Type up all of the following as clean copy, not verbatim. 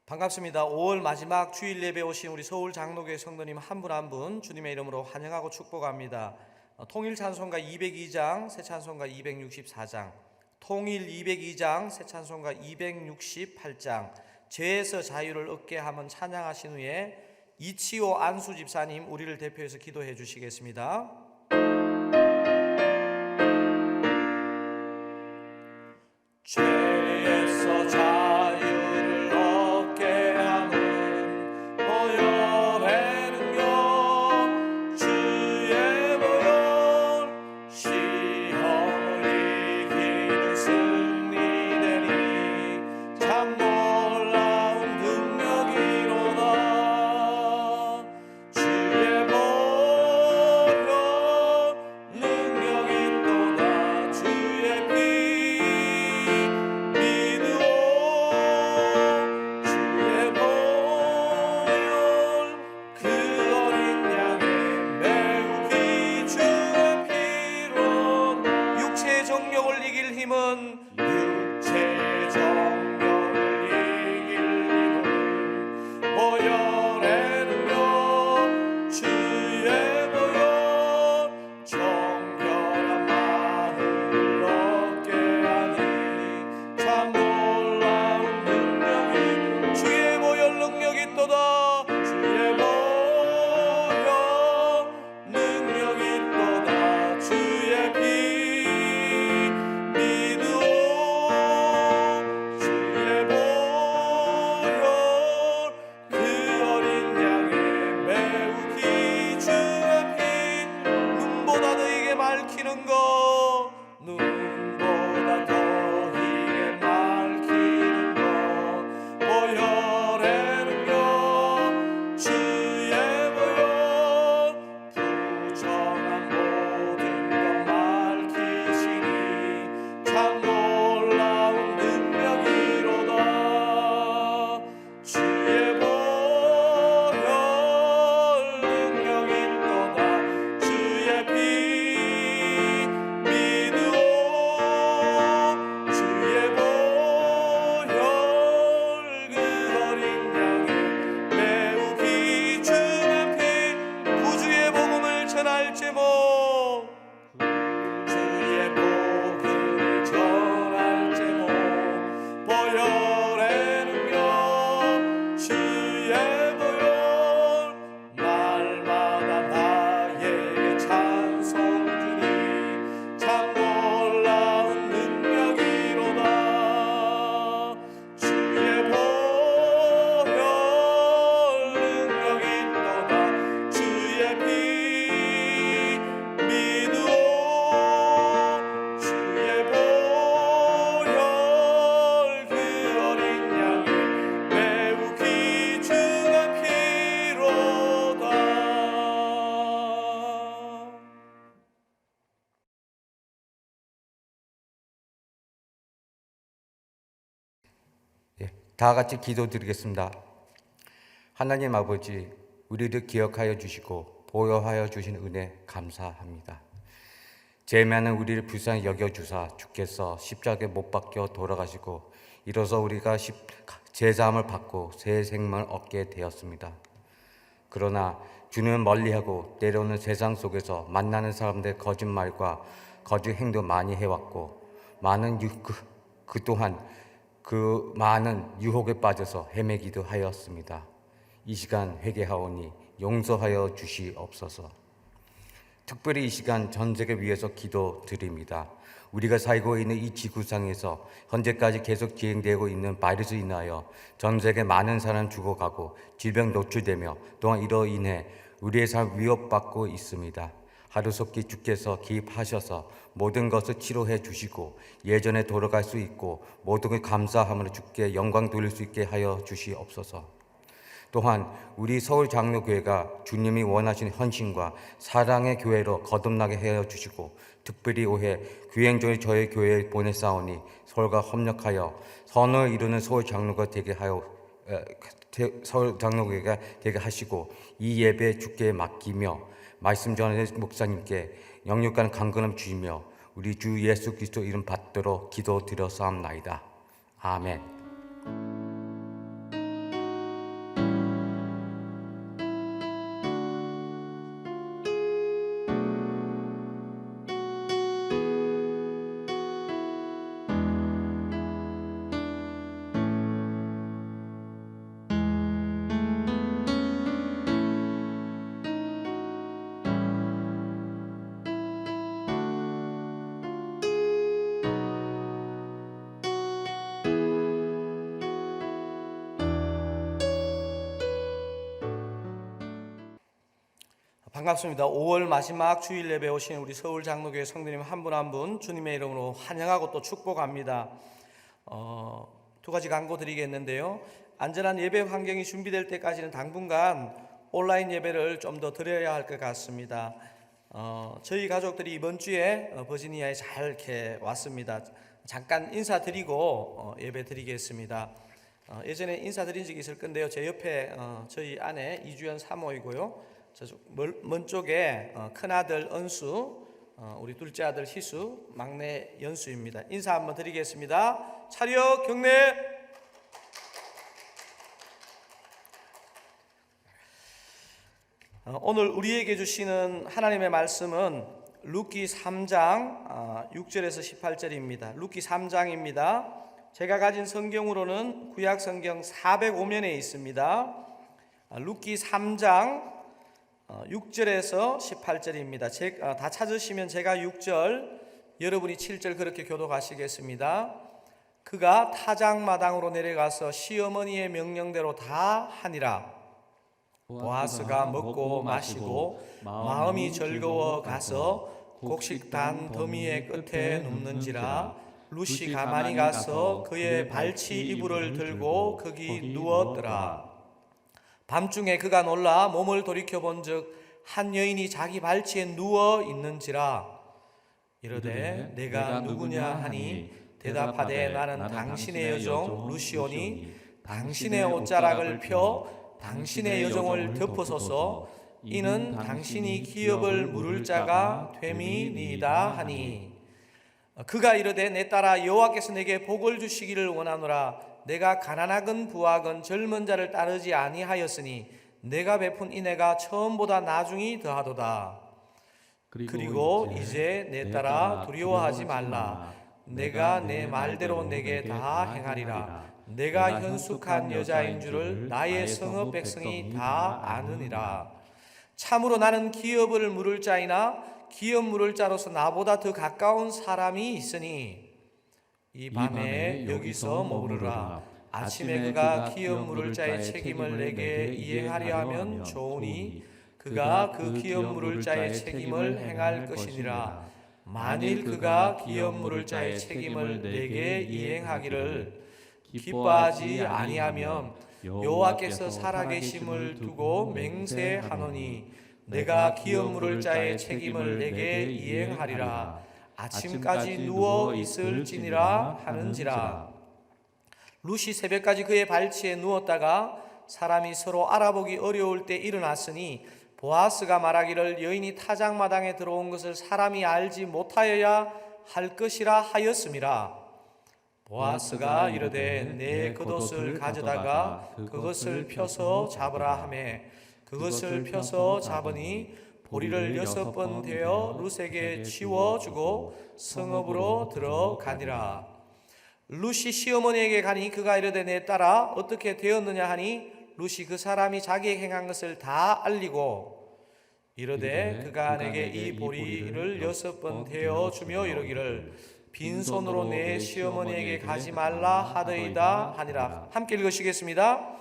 반갑습니다. 5월 마지막 주일 예배 오신 우리 서울 장로교회 성도님 한 분 한 분 주님의 이름으로 환영하고 축복합니다. 통일 찬송가 202장, 새 찬송가 264장, 통일 202장, 새 찬송가 268장, 죄에서 자유를 얻게 하면 찬양하신 후에 이치호 안수 집사님 우리를 대표해서 기도해 주시겠습니다. 죄에서 자유를 얻게 하는 보혈의 능력, 주의 보혈, 시험을 이기는 승리되니 참 놀라운 능력이로다. 주의 보혈 능력이 또다. 주의 피 정욕을 이길 힘은 육체의 정욕을 이길 힘은 보혈의 능력, 주의 보혈, 정결한 마음을 얻게 하니 참 놀라운 능력이 주의 보혈 능력이 또다. 주의 보혈 능력이 또다. 주의 피 밝히는 것, 눈보다 더히게 밝히는 것, 보혈의 능력, 주의 보혈, 부정한 모든 것 밝히시니 참 놀라운 능력이로다. 주의 보혈 능력이 또다. 주의 피 전할 제목, 주의 복음을 전할 제목, 보혈의 능력, 주의 보혈, 날마다 나에게 찬송 주니 참 놀라운 능력이로다. 주의 보혈 능력이 또다. 주의 피 다 같이 기도드리겠습니다. 하나님 아버지, 우리를 기억하여 주시고 보호하여 주신 은혜 감사합니다. 죄 많은 우리를 불쌍히 여겨주사 주께서 십자가에 못 박혀 돌아가시고 이로써 우리가 제사함을 받고 새 생명을 얻게 되었습니다. 그러나 주님은 멀리하고 때로는 세상 속에서 만나는 사람들의 거짓말과 거짓 행동 많이 해왔고 그동안 그 많은 유혹에 빠져서 헤매기도 하였습니다. 이 시간 회개하오니 용서하여 주시옵소서. 특별히 이 시간 전 세계 위해서 기도드립니다. 우리가 살고 있는 이 지구상에서 현재까지 계속 진행되고 있는 바이러스로 인하여 전 세계 많은 사람 죽어가고 질병 노출되며 또한 이로 인해 우리의 삶 위협받고 있습니다. 하루속히 주께서 기입하셔서 모든 것을 치료해 주시고 예전에 돌아갈 수 있고 모든 걸 감사함으로 주께 영광 돌릴 수 있게 하여 주시옵소서. 또한 우리 서울장로교회가 주님이 원하시는 헌신과 사랑의 교회로 거듭나게 하여 주시고 특별히 올해 귀행전에 저희 교회에 보내사오니 서울과 협력하여 선을 이루는 서울장로가 되게 하여 서울장로교회가 되게 하시고 이 예배 주께 맡기며 말씀 전하는 목사님께 영육간 강건함 주시며 우리 주 예수 그리스도 이름 받도록 기도드렸사옵나이다. 아멘. 반갑습니다. 5월 마지막 주일 예배 오신 우리 서울 장로교회 성도님 한 분 한 분 주님의 이름으로 환영하고 또 축복합니다. 두 가지 광고 드리겠는데요. 안전한 예배 환경이 준비될 때까지는 당분간 온라인 예배를 좀 더 드려야 할 것 같습니다. 저희 가족들이 이번 주에 버지니아에 잘 이렇게 왔습니다. 잠깐 인사드리고 예배 드리겠습니다. 예전에 인사드린 적이 있을 건데요. 제 옆에 저희 아내 이주연 사모이고요. 저쪽 먼 쪽에 큰아들 은수, 우리 둘째 아들 희수, 막내 연수입니다. 인사 한번 드리겠습니다. 차렷 경례. 오늘 우리에게 주시는 하나님의 말씀은 룻기 3장 6절에서 18절입니다. 룻기 3장입니다. 제가 가진 성경으로는 구약 성경 405면에 있습니다. 룻기 3장 6절에서 18절입니다. 다 찾으시면 제가 6절, 여러분이 7절 그렇게 교독하시겠습니다. 그가 타작마당으로 내려가서 시어머니의 명령대로 다 하니라. 보아스가 먹고 마시고 마음이 즐거워 가서 곡식단 더미의 끝에 눕는지라. 룻이 가만히 가서 그의 발치 이불을 들고 거기 누웠더라. 밤중에 그가 놀라 몸을 돌이켜 본즉 한 여인이 자기 발치에 누워 있는지라. 이르되 내가 누구냐 하니 대답하되 나는 당신의 여종 룻이오니 당신의 옷자락을 펴 당신의 여종을 덮으소서. 이는 당신이 기업을 물을 자가 됨이니이다 하니. 그가 이르되 내 딸아 여호와께서 내게 복을 주시기를 원하노라. 내가 가난하건 부하건 젊은 자를 따르지 아니하였으니 내가 베푼 인애가 처음보다 나중이 더하도다. 그리고 이제 내 딸아 두려워하지 말라. 내가 내 말대로 내게 다 행하리라. 내가 현숙한 여자인 줄을 나의 성읍 백성이 다 아느니라. 참으로 나는 기업을 물을 자이나 기업 물을 자로서 나보다 더 가까운 사람이 있으니 이 밤에 여기서 머무르라. 아침에 그가 기업 물을 자의 책임을 내게 이행하려 하면 좋으니 그가 그 기업 물을 자의 책임을 행할 것이니라. 만일 그가 기업 물을 자의 책임을 내게 이행하기를 기뻐하지 아니하면 여호와께서 살아계심을 두고 맹세하노니 내가 기업 물을 자의 책임을 내게 이행하리라. 아침까지 누워 있을지니라 하는지라. 룻이 새벽까지 그의 발치에 누웠다가 사람이 서로 알아보기 어려울 때 일어났으니 보아스가 말하기를 여인이 타작마당에 들어온 것을 사람이 알지 못하여야 할 것이라 하였음이라. 보아스가 이르되 내 겉옷을 가져다가 그것을 펴서 잡으라 하매 그것을 펴서 잡으니 보리를 6번 되어 룻에게 치워주고 성읍으로 들어가니라. 룻이 시어머니에게 가니 그가 이르되 내 딸아 어떻게 되었느냐 하니 룻이 그 사람이 자기에게 행한 것을 다 알리고 이르되 그가 내게 이 보리를 6번 되어 주며 이르기를 빈손으로 내 시어머니에게 가지 말라 하더이다 하니라. 함께 읽으시겠습니다.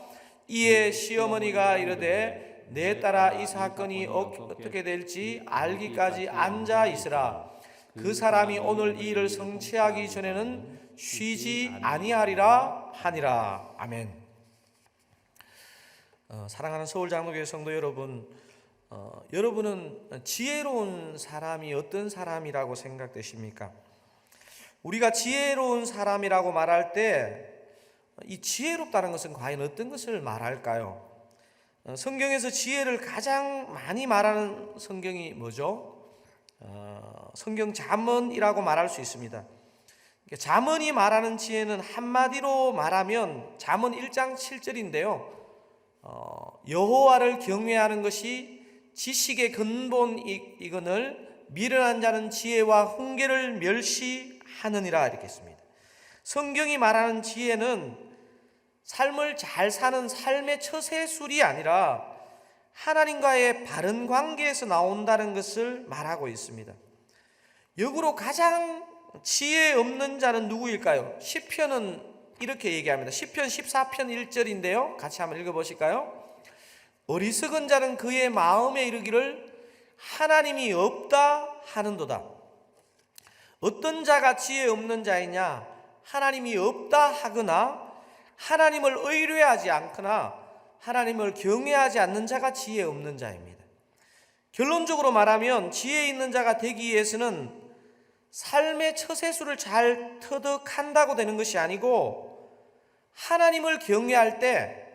이에 시어머니가 이르되 내 딸아 이 사건이 어떻게 될지 알기까지 앉아 있으라. 그 사람이 오늘 이 일을 성취하기 전에는 쉬지 아니하리라 하니라. 아멘. 사랑하는 서울 장로교회 성도 여러분, 여러분은 지혜로운 사람이 어떤 사람이라고 생각되십니까? 우리가 지혜로운 사람이라고 말할 때 이 지혜롭다는 것은 과연 어떤 것을 말할까요? 성경에서 지혜를 가장 많이 말하는 성경이 뭐죠? 성경 잠언이라고 말할 수 있습니다. 잠언이 말하는 지혜는 한마디로 말하면 잠언 1장 7절인데요. 여호와를 경외하는 것이 지식의 근본이거늘 미련한 자는 지혜와 훈계를 멸시하느니라 이렇게 했습니다. 성경이 말하는 지혜는 삶을 잘 사는 삶의 처세술이 아니라 하나님과의 바른 관계에서 나온다는 것을 말하고 있습니다. 역으로 가장 지혜 없는 자는 누구일까요? 시편은 이렇게 얘기합니다. 시편 14편 1절인데요. 같이 한번 읽어보실까요? 어리석은 자는 그의 마음에 이르기를 하나님이 없다 하는도다. 어떤 자가 지혜 없는 자이냐? 하나님이 없다 하거나 하나님을 의뢰하지 않거나 하나님을 경외하지 않는 자가 지혜 없는 자입니다. 결론적으로 말하면 지혜 있는 자가 되기 위해서는 삶의 처세술을 잘 터득한다고 되는 것이 아니고 하나님을 경외할 때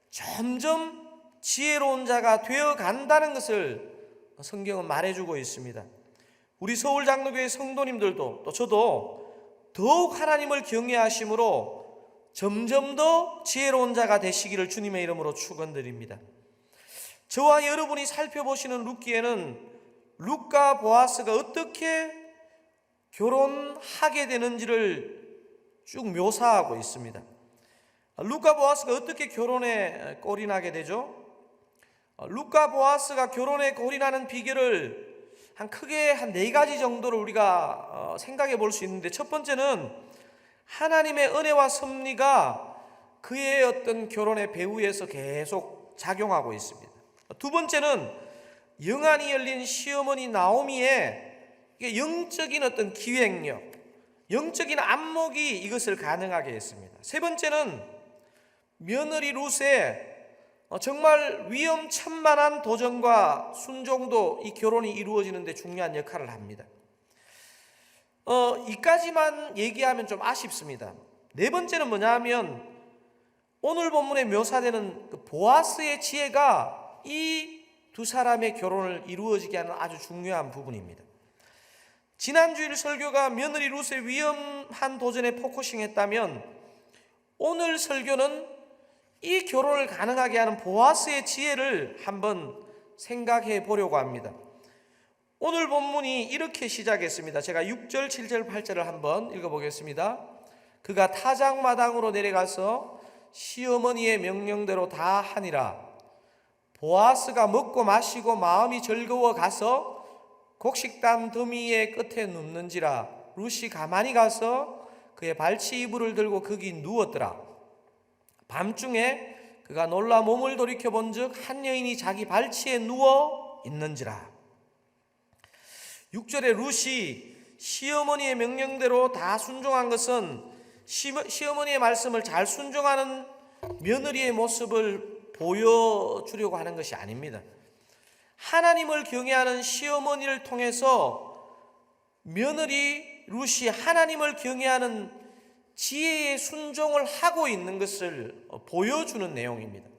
점점 지혜로운 자가 되어 간다는 것을 성경은 말해주고 있습니다. 우리 서울장로교회 성도님들도 또 저도 더욱 하나님을 경외하심으로 점점 더 지혜로운 자가 되시기를 주님의 이름으로 축원드립니다. 저와 여러분이 살펴보시는 룻기에는 룻과 보아스가 어떻게 결혼하게 되는지를 쭉 묘사하고 있습니다. 룻과 보아스가 어떻게 결혼에 꼴이 나게 되죠? 룻과 보아스가 결혼에 꼴이 나는 비결을 크게 한 4가지 정도를 우리가 생각해 볼 수 있는데, 첫 번째는 하나님의 은혜와 섭리가 그의 어떤 결혼의 배후에서 계속 작용하고 있습니다. 두 번째는 영안이 열린 시어머니 나오미의 영적인 어떤 기획력, 영적인 안목이 이것을 가능하게 했습니다. 세 번째는 며느리 룻의 정말 위험천만한 도전과 순종도 이 결혼이 이루어지는 데 중요한 역할을 합니다. 이까지만 얘기하면 좀 아쉽습니다. 네 번째는 뭐냐 하면 오늘 본문에 묘사되는 그 보아스의 지혜가 이 두 사람의 결혼을 이루어지게 하는 아주 중요한 부분입니다. 지난주일 설교가 며느리 룻의 위험한 도전에 포커싱했다면 오늘 설교는 이 결혼을 가능하게 하는 보아스의 지혜를 한번 생각해 보려고 합니다. 오늘 본문이 이렇게 시작했습니다. 제가 6절, 7절, 8절을 한번 읽어보겠습니다. 그가 타작마당으로 내려가서 시어머니의 명령대로 다 하니라. 보아스가 먹고 마시고 마음이 즐거워 가서 곡식담 더미의 끝에 눕는지라. 룻이 가만히 가서 그의 발치 이불을 들고 거기 누웠더라. 밤중에 그가 놀라 몸을 돌이켜 본즉 한 여인이 자기 발치에 누워 있는지라. 6절에 룻이 시어머니의 명령대로 다 순종한 것은 시어머니의 말씀을 잘 순종하는 며느리의 모습을 보여주려고 하는 것이 아닙니다. 하나님을 경외하는 시어머니를 통해서 며느리 룻이 하나님을 경외하는 지혜의 순종을 하고 있는 것을 보여주는 내용입니다.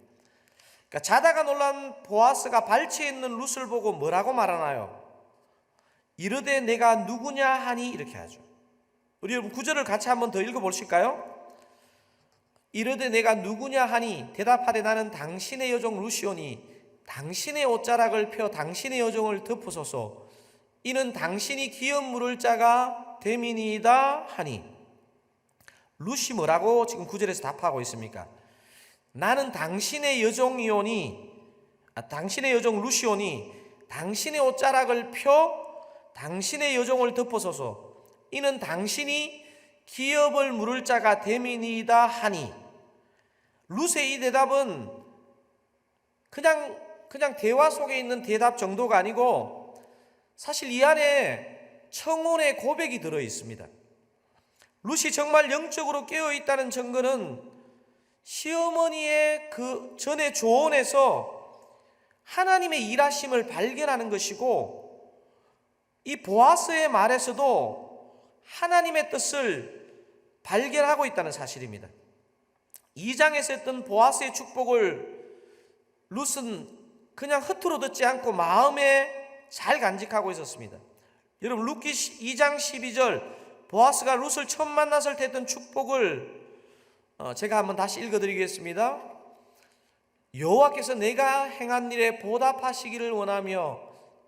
그러니까 자다가 놀란 보아스가 발치에 있는 룻을 보고 뭐라고 말하나요? 이르되 내가 누구냐 하니 이렇게 하죠. 우리 여러분 9절을 같이 한번 더 읽어보실까요? 이르되 내가 누구냐 하니 대답하되 나는 당신의 여종 룻이오니 당신의 옷자락을 펴 당신의 여종을 덮으소서. 이는 당신이 기업 물을 자가 됨이니이다 하니. 룻이 뭐라고 지금 9절에서 답하고 있습니까? 나는 당신의 여종이오니 당신의 여종 룻이오니 당신의 옷자락을 펴 당신의 여종을 덮으소서. 이는 당신이 기업을 물을 자가 됨이니이다 하니. 룻의 이 대답은 그냥 대화 속에 있는 대답 정도가 아니고 사실 이 안에 청혼의 고백이 들어 있습니다. 룻이 정말 영적으로 깨어 있다는 증거는 시어머니의 그 전의 조언에서 하나님의 일하심을 발견하는 것이고, 이 보아스의 말에서도 하나님의 뜻을 발견하고 있다는 사실입니다. 2장에서 했던 보아스의 축복을 룻은 그냥 허투루 듣지 않고 마음에 잘 간직하고 있었습니다. 여러분 룻기 2장 12절 보아스가 룻을 처음 만났을 때 했던 축복을 제가 한번 다시 읽어드리겠습니다. 여호와께서 내가 행한 일에 보답하시기를 원하며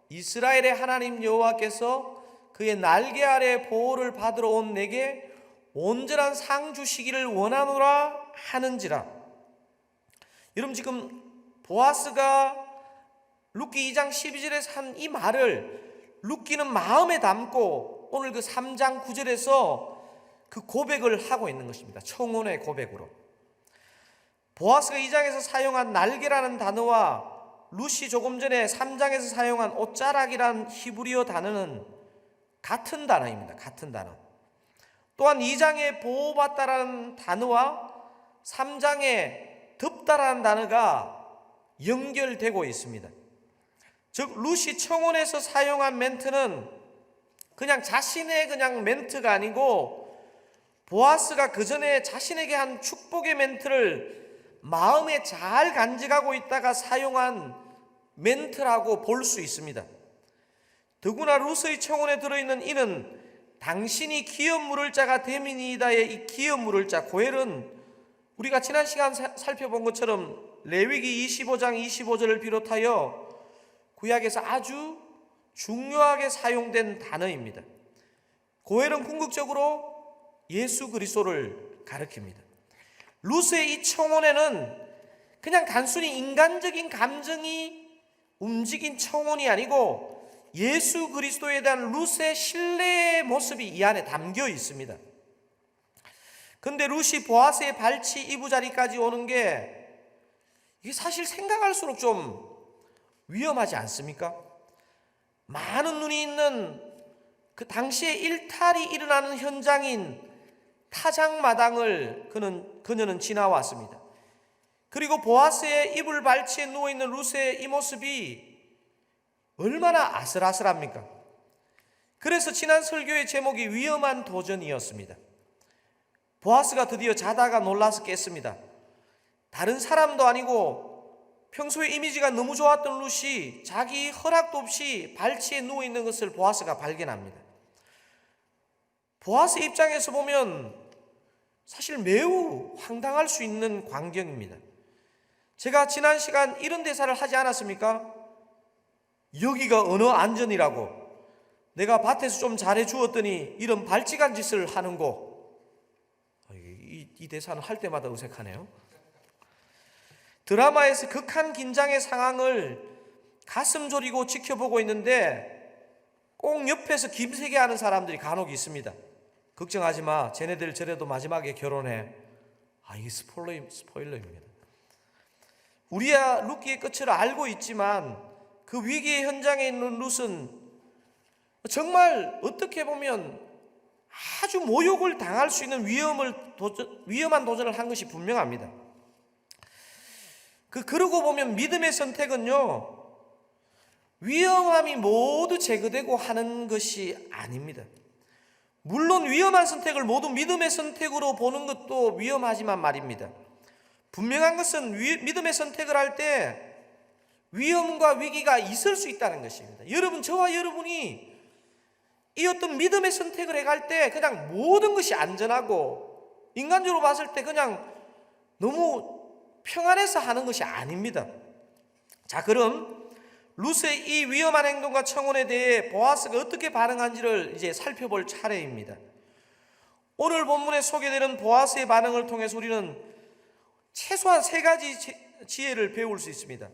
이스라엘의 하나님 여호와께서 그의 날개 아래 보호를 받으러 온 내게 온전한 상 주시기를 원하노라 하는지라. 여러분 지금 보아스가 룻기 2장 12절에서 한 이 말을 룻기는 마음에 담고 오늘 그 3장 9절에서 그 고백을 하고 있는 것입니다. 청혼의 고백으로. 보아스가 2장에서 사용한 날개라는 단어와 룻이 조금 전에 3장에서 사용한 옷자락이란 히브리어 단어는 같은 단어입니다. 같은 단어. 또한 2장에 보호받다라는 단어와 3장에 덮다라는 단어가 연결되고 있습니다. 즉 룻이 청혼에서 사용한 멘트는 그냥 자신의 그냥 멘트가 아니고 보아스가 그 전에 자신에게 한 축복의 멘트를 마음에 잘 간직하고 있다가 사용한 멘트라고 볼 수 있습니다. 더구나 룻의 청혼에 들어있는 이는 당신이 기업 물을 자가 됨이니이다의 이 기업 물을 자 고엘은 우리가 지난 시간 살펴본 것처럼 레위기 25장 25절을 비롯하여 구약에서 아주 중요하게 사용된 단어입니다. 고엘은 궁극적으로 예수 그리스도를 가리킵니다. 룻의 이 청혼에는 그냥 단순히 인간적인 감정이 움직인 청혼이 아니고 예수 그리스도에 대한 룻의 신뢰의 모습이 이 안에 담겨 있습니다. 근데 룻이 보아스의 발치 이부자리까지 오는 게 이게 사실 생각할수록 좀 위험하지 않습니까? 많은 눈이 있는 그 당시에 일탈이 일어나는 현장인 타작마당을 그녀는 지나왔습니다. 그리고 보아스의 이불 발치에 누워있는 룻의 이 모습이 얼마나 아슬아슬합니까? 그래서 지난 설교의 제목이 위험한 도전이었습니다. 보아스가 드디어 자다가 놀라서 깼습니다. 다른 사람도 아니고 평소에 이미지가 너무 좋았던 룻이 자기 허락도 없이 발치에 누워있는 것을 보아스가 발견합니다. 보아스 입장에서 보면 사실 매우 황당할 수 있는 광경입니다. 제가 지난 시간 이런 대사를 하지 않았습니까? 여기가 어느 안전이라고, 내가 밭에서 좀 잘해 주었더니 이런 발찌간 짓을 하는고. 이 대사는 할 때마다 어색하네요. 드라마에서 극한 긴장의 상황을 가슴 졸이고 지켜보고 있는데 꼭 옆에서 김세게 하는 사람들이 간혹 있습니다. 걱정하지 마, 쟤네들 저래도 마지막에 결혼해. 이게 스포일러입니다. 우리야 룻기의 끝을 알고 있지만 그 위기의 현장에 있는 룻은 정말 어떻게 보면 아주 모욕을 당할 수 있는 위험한 도전을 한 것이 분명합니다. 그러고 보면 믿음의 선택은요, 위험함이 모두 제거되고 하는 것이 아닙니다. 물론 위험한 선택을 모두 믿음의 선택으로 보는 것도 위험하지만 말입니다. 분명한 것은 믿음의 선택을 할 때 위험과 위기가 있을 수 있다는 것입니다. 여러분, 저와 여러분이 이 어떤 믿음의 선택을 해갈 때 그냥 모든 것이 안전하고 인간적으로 봤을 때 그냥 너무 평안해서 하는 것이 아닙니다. 자, 그럼 룻의 이 위험한 행동과 청혼에 대해 보아스가 어떻게 반응한지를 이제 살펴볼 차례입니다. 오늘 본문에 소개되는 보아스의 반응을 통해서 우리는 최소한 3가지 지혜를 배울 수 있습니다.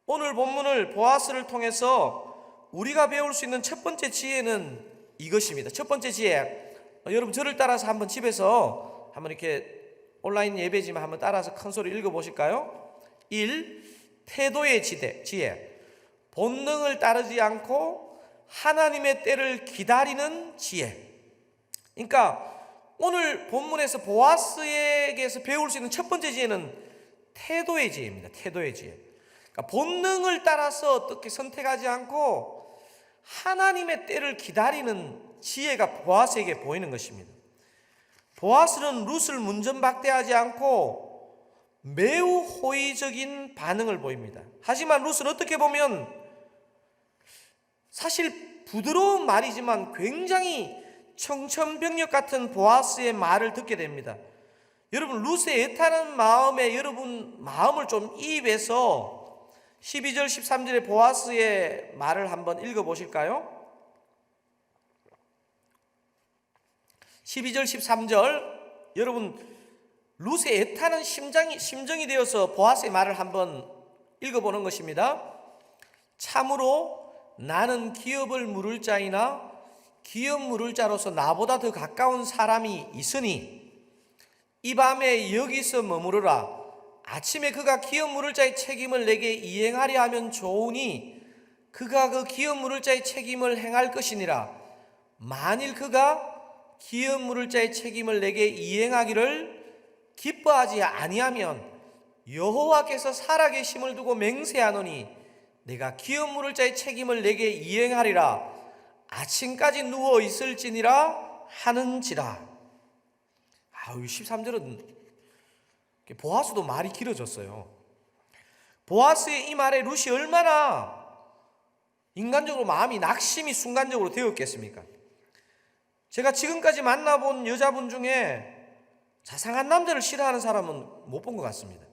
오늘 본문을 보아스를 통해서 우리가 배울 수 있는 첫 번째 지혜는 이것입니다. 첫 번째 지혜, 여러분 저를 따라서 한번 집에서 한번 이렇게 온라인 예배지만 한번 따라서 큰 소리 읽어보실까요? 1. 태도의 지혜. 본능을 따르지 않고 하나님의 때를 기다리는 지혜. 그러니까 오늘 본문에서 보아스에게서 배울 수 있는 첫 번째 지혜는 태도의 지혜입니다. 태도의 지혜. 그러니까 본능을 따라서 어떻게 선택하지 않고 하나님의 때를 기다리는 지혜가 보아스에게 보이는 것입니다. 보아스는 룻을 문전박대하지 않고 매우 호의적인 반응을 보입니다. 하지만 룻은 어떻게 보면 사실 부드러운 말이지만 굉장히 청천벽력 같은 보아스의 말을 듣게 됩니다. 여러분, 룻의 애타는 마음에 여러분 마음을 좀 이입해서 12절 13절의 보아스의 말을 한번 읽어보실까요? 12절 13절, 여러분 룻의 애타는 심정이 되어서 보아스의 말을 한번 읽어보는 것입니다. 참으로 나는 기업을 물을 자이나 기업 물을 자로서 나보다 더 가까운 사람이 있으니 이 밤에 여기서 머무르라. 아침에 그가 기업 물을 자의 책임을 내게 이행하려 하면 좋으니 그가 그 기업 물을 자의 책임을 행할 것이니라. 만일 그가 기업 물을 자의 책임을 내게 이행하기를 기뻐하지 아니하면 여호와께서 살아계심을 두고 맹세하노니 내가 기업 물을 자의 책임을 내게 이행하리라. 아침까지 누워 있을지니라 하는지라. 13절은 보아스도 말이 길어졌어요. 보아스의 이 말에 룻이 얼마나 인간적으로 마음이 낙심이 순간적으로 되었겠습니까? 제가 지금까지 만나본 여자분 중에 자상한 남자를 싫어하는 사람은 못 본 것 같습니다.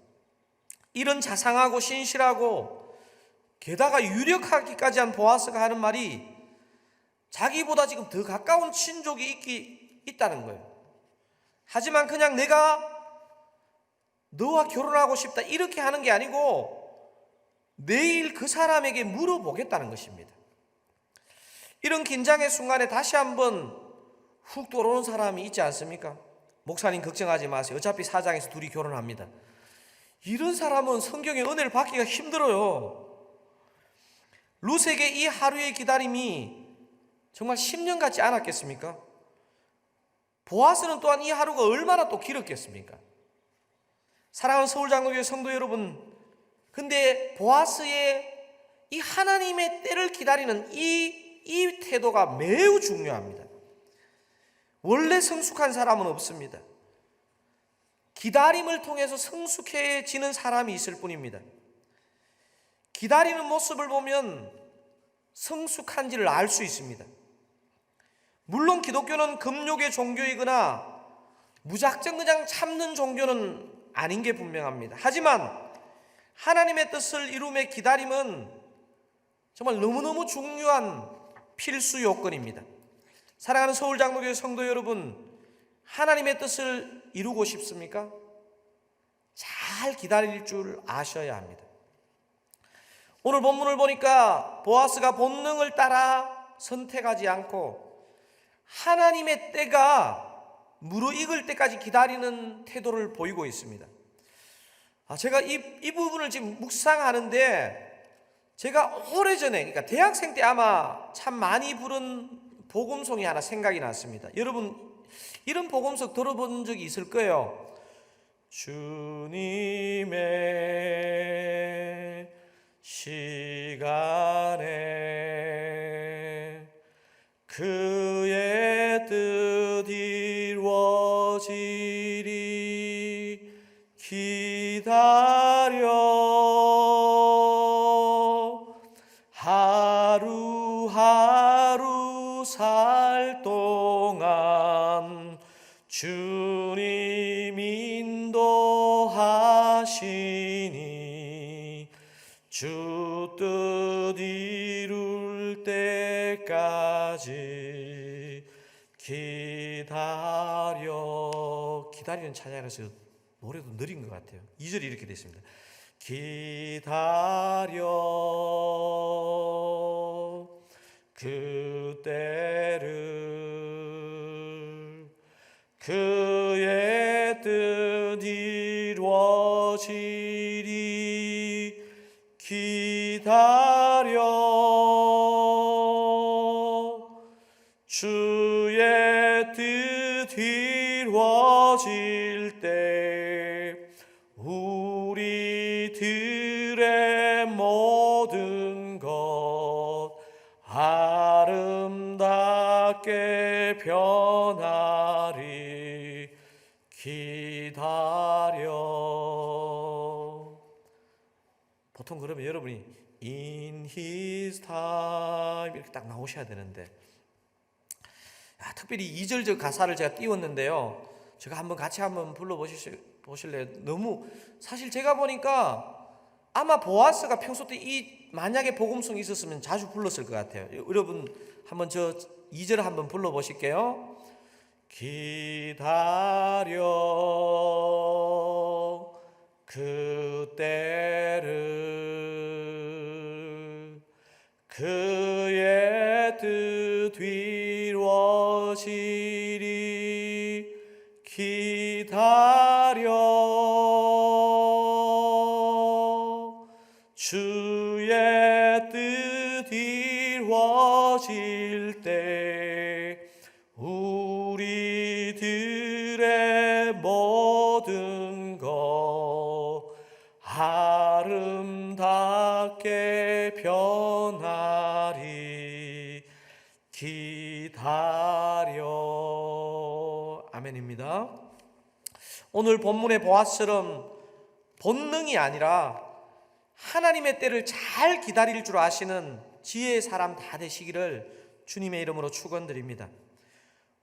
이런 자상하고 신실하고 게다가 유력하기까지 한 보아스가 하는 말이 자기보다 지금 더 가까운 친족이 있다는 거예요. 하지만 그냥 내가 너와 결혼하고 싶다 이렇게 하는 게 아니고 내일 그 사람에게 물어보겠다는 것입니다. 이런 긴장의 순간에 다시 한번 훅 들어오는 사람이 있지 않습니까? 목사님 걱정하지 마세요. 어차피 사장에서 둘이 결혼합니다. 이런 사람은 성경의 은혜를 받기가 힘들어요. 룻에게 이 하루의 기다림이 정말 10년 같지 않았겠습니까? 보아스는 또한 이 하루가 얼마나 또 길었겠습니까? 사랑하는 서울장로교회 성도 여러분, 근데 보아스의 이 하나님의 때를 기다리는 이 태도가 매우 중요합니다. 원래 성숙한 사람은 없습니다. 기다림을 통해서 성숙해지는 사람이 있을 뿐입니다. 기다리는 모습을 보면 성숙한지를 알 수 있습니다. 물론 기독교는 금욕의 종교이거나 무작정 그냥 참는 종교는 아닌 게 분명합니다. 하지만 하나님의 뜻을 이룸의 기다림은 정말 너무너무 중요한 필수 요건입니다. 사랑하는 서울장로교회 성도 여러분, 하나님의 뜻을 이루고 싶습니까? 잘 기다릴 줄 아셔야 합니다. 오늘 본문을 보니까 보아스가 본능을 따라 선택하지 않고 하나님의 때가 무르익을 때까지 기다리는 태도를 보이고 있습니다. 제가 이 부분을 지금 묵상하는데 제가 오래전에, 그러니까 대학생 때 아마 참 많이 부른 복음송이 하나 생각이 났습니다. 여러분 이런 복음송 들어본 적이 있을 거예요. 주님의 시간에 그의 뜻 이루어지리 기다려 하루하루 살 동안 주님 인도하시니 주 뜻 이룰 때까지 기다리는 찬양이라서 노래도 느린 것 같아요. 2절이 이렇게 되어 있습니다. 기다려 그때를 그의 뜻 이루어지리 기다려 주의 뜻 이루어질 때 우리들의 모든 것 아름답게 변하리 기다려. 보통 그러면 여러분이 In His time 이렇게 딱 나오셔야 되는데 특별히 2절 저 가사를 제가 띄웠는데요. 제가 같이 한번 불러보실래요? 너무 사실 제가 보니까 아마 보아스가 평소 때 만약에 복음성이 있었으면 자주 불렀을 것 같아요. 여러분 한번 저 2절 한번 불러보실게요. 기다려 그때를 그의 뜻 이루어지리 기다려 주의 뜻 이루어질 때 우리들의 모든 것 아름답게 변하리 기다려. 아멘입니다. 오늘 본문의 보아스처럼 본능이 아니라 하나님의 때를 잘 기다릴 줄 아시는 지혜의 사람 다 되시기를 주님의 이름으로 축원드립니다.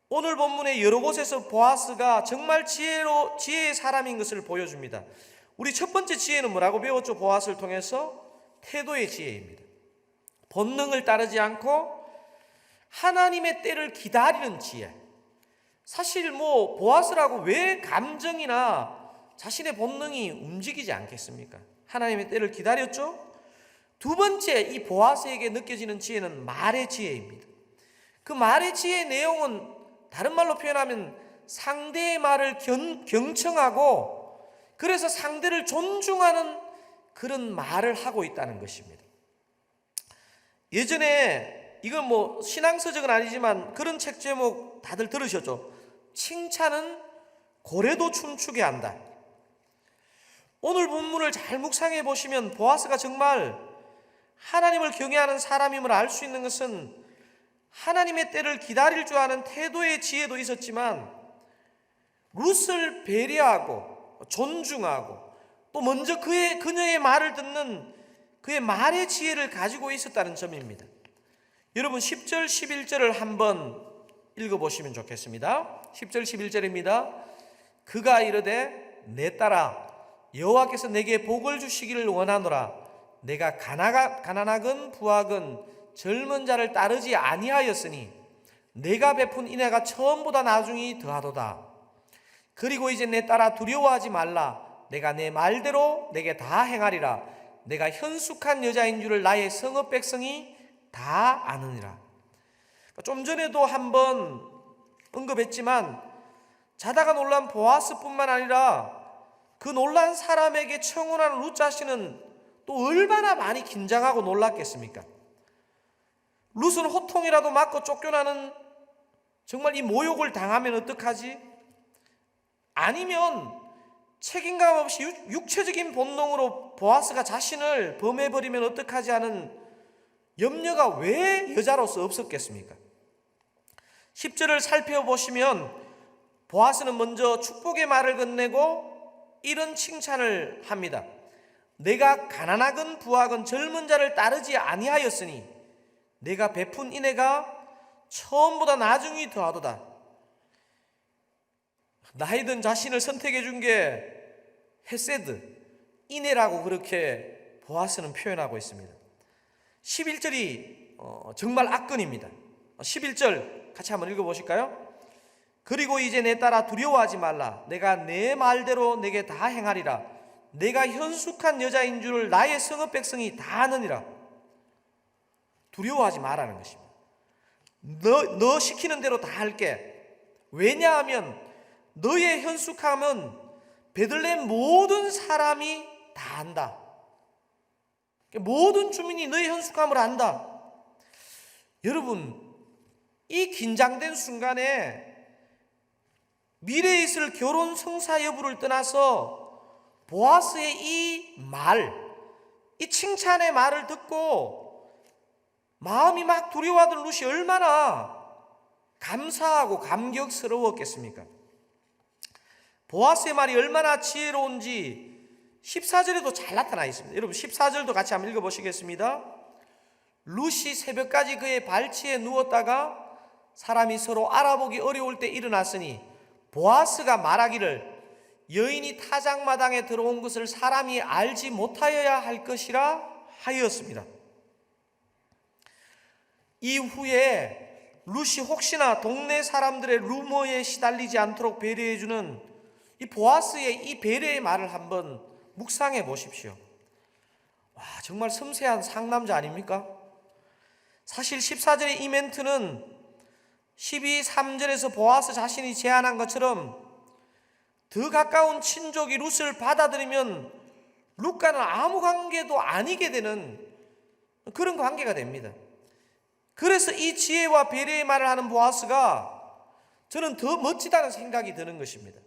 오늘 본문의 여러 곳에서 보아스가 정말 지혜의 사람인 것을 보여줍니다. 우리 첫 번째 지혜는 뭐라고 배웠죠? 보아스를 통해서 태도의 지혜입니다. 본능을 따르지 않고 하나님의 때를 기다리는 지혜. 사실 보아스라고 왜 감정이나 자신의 본능이 움직이지 않겠습니까? 하나님의 때를 기다렸죠. 두 번째, 이 보아스에게 느껴지는 지혜는 말의 지혜입니다. 그 말의 지혜의 내용은 다른 말로 표현하면 상대의 말을 경청하고 그래서 상대를 존중하는 그런 말을 하고 있다는 것입니다. 예전에 이건 신앙서적은 아니지만 그런 책 제목 다들 들으셨죠? 칭찬은 고래도 춤추게 한다. 오늘 본문을 잘 묵상해 보시면 보아스가 정말 하나님을 경외하는 사람임을 알 수 있는 것은 하나님의 때를 기다릴 줄 아는 태도의 지혜도 있었지만 룻을 배려하고 존중하고 또 먼저 그녀의 말을 듣는 그의 말의 지혜를 가지고 있었다는 점입니다. 여러분 10절 11절을 한번 읽어보시면 좋겠습니다. 10절 11절입니다. 그가 이르되 내 딸아 여호와께서 내게 복을 주시기를 원하노라. 내가 가난하건 부하건 젊은 자를 따르지 아니하였으니 내가 베푼 인애가 처음보다 나중이 더하도다. 그리고 이제 내 딸아 두려워하지 말라. 내가 내 말대로 내게 다 행하리라. 내가 현숙한 여자인 줄을 나의 성읍 백성이 다 아느니라. 좀 전에도 한번 언급했지만 자다가 놀란 보아스뿐만 아니라 그 놀란 사람에게 청혼하는 룻 자신은 또 얼마나 많이 긴장하고 놀랐겠습니까? 룻은 호통이라도 맞고 쫓겨나는 정말 이 모욕을 당하면 어떡하지? 아니면 책임감 없이 육체적인 본능으로 보아스가 자신을 범해버리면 어떡하지 하는 염려가 왜 여자로서 없었겠습니까? 10절을 살펴보시면 보아스는 먼저 축복의 말을 건네고 이런 칭찬을 합니다. 내가 가난하건 부하건 젊은 자를 따르지 아니하였으니 내가 베푼 인애가 처음보다 나중이 더하도다. 나이든 자신을 선택해 준 게 헤세드, 인애라고 그렇게 보아스는 표현하고 있습니다. 11절이 정말 악근입니다. 11절 같이 한번 읽어보실까요? 그리고 이제 내 딸아 두려워하지 말라. 내가 내 말대로 내게 다 행하리라. 내가 현숙한 여자인 줄 나의 성읍 백성이 다 아느니라. 두려워하지 말라는 것입니다. 너 시키는 대로 다 할게. 왜냐하면 너의 현숙함은 베들레헴 모든 사람이 다 안다. 모든 주민이 너의 현숙함을 안다. 여러분, 이 긴장된 순간에 미래에 있을 결혼 성사 여부를 떠나서 보아스의 이 말, 이 칭찬의 말을 듣고 마음이 막 두려워하던 룻이 얼마나 감사하고 감격스러웠겠습니까? 보아스의 말이 얼마나 지혜로운지 14절에도 잘 나타나 있습니다. 여러분 14절도 같이 한번 읽어보시겠습니다. 룻이 새벽까지 그의 발치에 누웠다가 사람이 서로 알아보기 어려울 때 일어났으니 보아스가 말하기를 여인이 타작마당에 들어온 것을 사람이 알지 못하여야 할 것이라 하였습니다. 이후에 룻이 혹시나 동네 사람들의 루머에 시달리지 않도록 배려해주는 이 보아스의 이 배려의 말을 한번 묵상해 보십시오. 와, 정말 섬세한 상남자 아닙니까? 사실 14절의 이 멘트는 12:3절에서 보아스 자신이 제안한 것처럼 더 가까운 친족이 룻을 받아들이면 룻과는 아무 관계도 아니게 되는 그런 관계가 됩니다. 그래서 이 지혜와 배려의 말을 하는 보아스가 저는 더 멋지다는 생각이 드는 것입니다.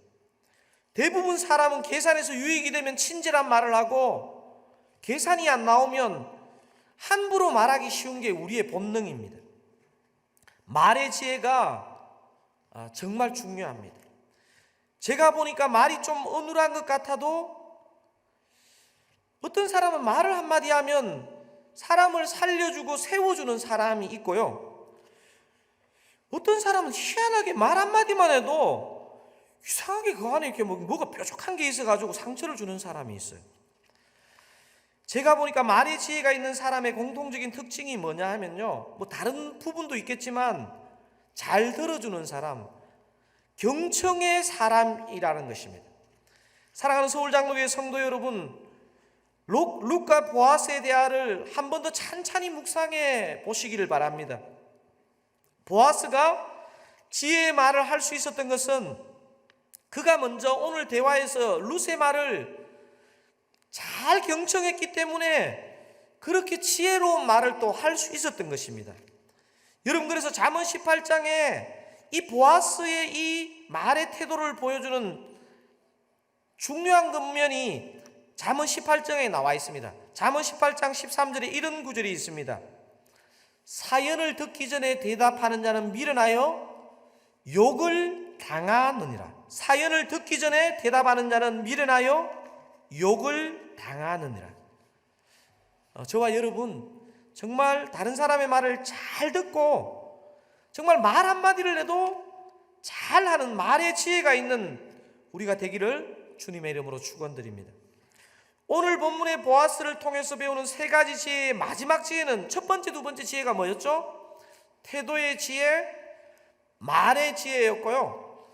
대부분 사람은 계산에서 유익이 되면 친절한 말을 하고 계산이 안 나오면 함부로 말하기 쉬운 게 우리의 본능입니다. 말의 지혜가 정말 중요합니다. 제가 보니까 말이 좀 어눌한 것 같아도 어떤 사람은 말을 한마디 하면 사람을 살려주고 세워주는 사람이 있고요. 어떤 사람은 희한하게 말 한마디만 해도 이상하게 그 안에 이렇게 뭐가 뾰족한 게 있어가지고 상처를 주는 사람이 있어요. 제가 보니까 말의 지혜가 있는 사람의 공통적인 특징이 뭐냐 하면요, 뭐 다른 부분도 있겠지만 잘 들어주는 사람, 경청의 사람이라는 것입니다. 사랑하는 서울장로교회 성도 여러분, 룻과 보아스의 대화를 한 번 더 찬찬히 묵상해 보시기를 바랍니다. 보아스가 지혜의 말을 할 수 있었던 것은 그가 먼저 오늘 대화에서 룻의 말을 잘 경청했기 때문에 그렇게 지혜로운 말을 또 할 수 있었던 것입니다. 여러분, 그래서 잠언 18장에 이 보아스의 이 말의 태도를 보여주는 중요한 근면이 잠언 18장에 나와 있습니다. 잠언 18장 13절에 이런 구절이 있습니다. 사연을 듣기 전에 대답하는 자는 미련하여 욕을 당하느니라. 사연을 듣기 전에 대답하는 자는 미련하여 욕을 당하느니라. 저와 여러분, 정말 다른 사람의 말을 잘 듣고 정말 말 한마디를 해도 잘하는 말의 지혜가 있는 우리가 되기를 주님의 이름으로 축원드립니다. 오늘 본문의 보아스를 통해서 배우는 세 가지 지혜의 마지막 지혜는 첫 번째, 두 번째 지혜가 뭐였죠? 태도의 지혜, 말의 지혜였고요.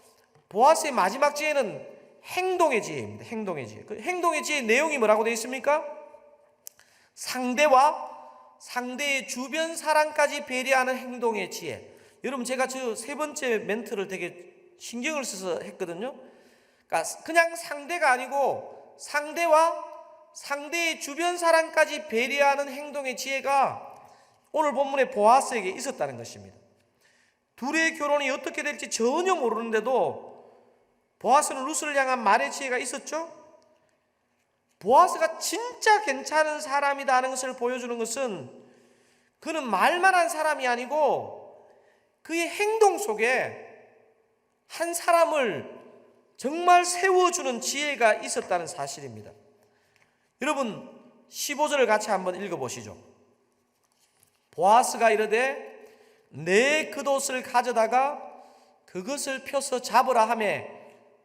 보아스의 마지막 지혜는 행동의 지혜입니다. 행동의 지혜. 그 행동의 지혜의 내용이 뭐라고 되어 있습니까? 상대와 상대의 주변 사람까지 배려하는 행동의 지혜. 여러분, 제가 저 세 번째 멘트를 되게 신경을 써서 했거든요. 그러니까 그냥 상대가 아니고 상대와 상대의 주변 사람까지 배려하는 행동의 지혜가 오늘 본문의 보아스에게 있었다는 것입니다. 둘의 결혼이 어떻게 될지 전혀 모르는데도 보아스는 룻을 향한 말의 지혜가 있었죠. 보아스가 진짜 괜찮은 사람이다 하는 것을 보여주는 것은 그는 말만 한 사람이 아니고 그의 행동 속에 한 사람을 정말 세워주는 지혜가 있었다는 사실입니다. 여러분, 15절을 같이 한번 읽어보시죠. 보아스가 이르되 내 겉옷을 가져다가 그것을 펴서 잡으라 하매